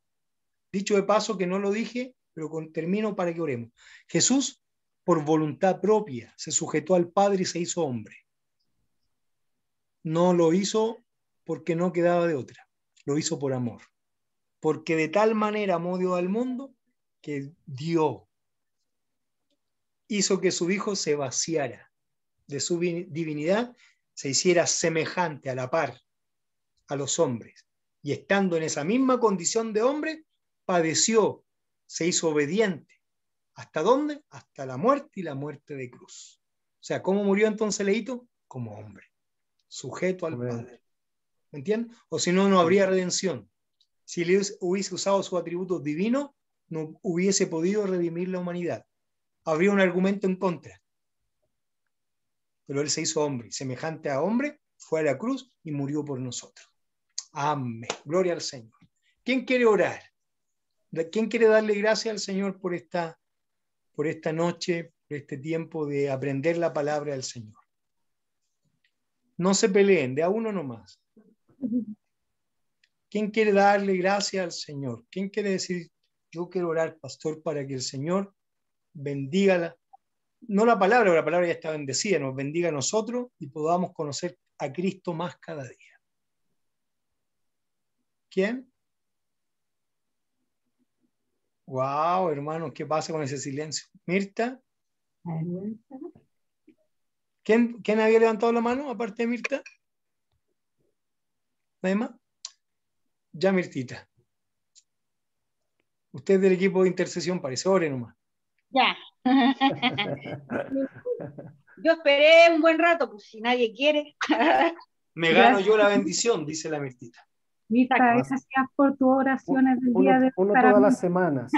Dicho de paso que no lo dije, pero termino para que oremos. Jesús, por voluntad propia, se sujetó al Padre y se hizo hombre. No lo hizo porque no quedaba de otra, lo hizo por amor. Porque de tal manera amó Dios al mundo que hizo que su Hijo se vaciara de su divinidad, se hiciera semejante a la par a los hombres. Y estando en esa misma condición de hombre, padeció, se hizo obediente. ¿Hasta dónde? Hasta la muerte y la muerte de cruz. O sea, ¿cómo murió entonces Leito? Como hombre, sujeto al Padre. ¿Me entiendes? O si no, no habría redención. Si él hubiese usado sus atributos divinos, no hubiese podido redimir la humanidad. Habría un argumento en contra. Pero él se hizo hombre, semejante a hombre, fue a la cruz y murió por nosotros. Amén. Gloria al Señor. ¿Quién quiere orar? ¿Quién quiere darle gracias al Señor por esta noche, por este tiempo de aprender la palabra del Señor? No se peleen, de a uno nomás. ¿Quién quiere darle gracias al Señor? ¿Quién quiere decir, yo quiero orar, pastor, para que el Señor bendiga no la palabra ya está bendecida, nos bendiga a nosotros y podamos conocer a Cristo más cada día? ¿Quién? Wow, hermanos, ¿qué pasa con ese silencio? ¿Mirta? ¿Quién había levantado la mano aparte de Mirta? ¿Nadie más? Ya, Mirtita. Usted es del equipo de intercesión, parece. Ore nomás. Ya. Yo esperé un buen rato, pues si nadie quiere. Me gano yo la bendición, dice la Mirtita. Mirta, gracias por tus oraciones del día de hoy. Uno todas las semanas.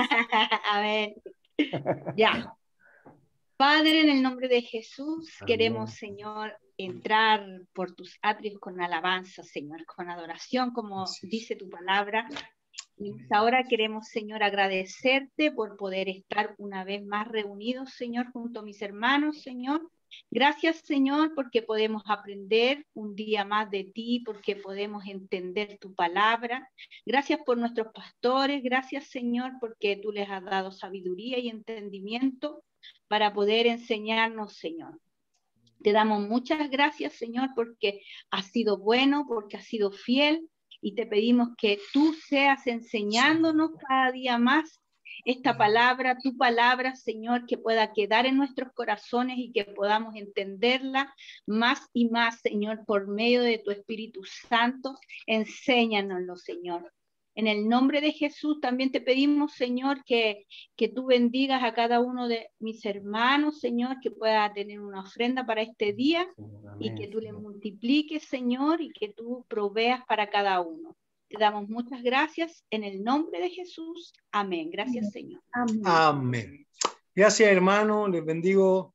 A ver. Ya. Padre, en el nombre de Jesús, Amén. queremos, Señor, entrar por tus atrios con alabanza, Señor, con adoración, como dice tu palabra. Y ahora queremos, Señor, agradecerte por poder estar una vez más reunidos, Señor, junto a mis hermanos, Señor. Gracias, Señor, porque podemos aprender un día más de ti, porque podemos entender tu palabra. Gracias por nuestros pastores. Gracias, Señor, porque tú les has dado sabiduría y entendimiento para poder enseñarnos, Señor. Te damos muchas gracias, Señor, porque has sido bueno, porque has sido fiel, y te pedimos que tú seas enseñándonos cada día más esta palabra, tu palabra, Señor, que pueda quedar en nuestros corazones y que podamos entenderla más y más, Señor, por medio de tu Espíritu Santo. Enséñanoslo, Señor. En el nombre de Jesús también te pedimos, Señor, que tú bendigas a cada uno de mis hermanos, Señor, que pueda tener una ofrenda para este día y que tú le multipliques, Señor, y que tú proveas para cada uno. Te damos muchas gracias en el nombre de Jesús. Amén. Gracias, Señor. Amén. Gracias, hermano. Les bendigo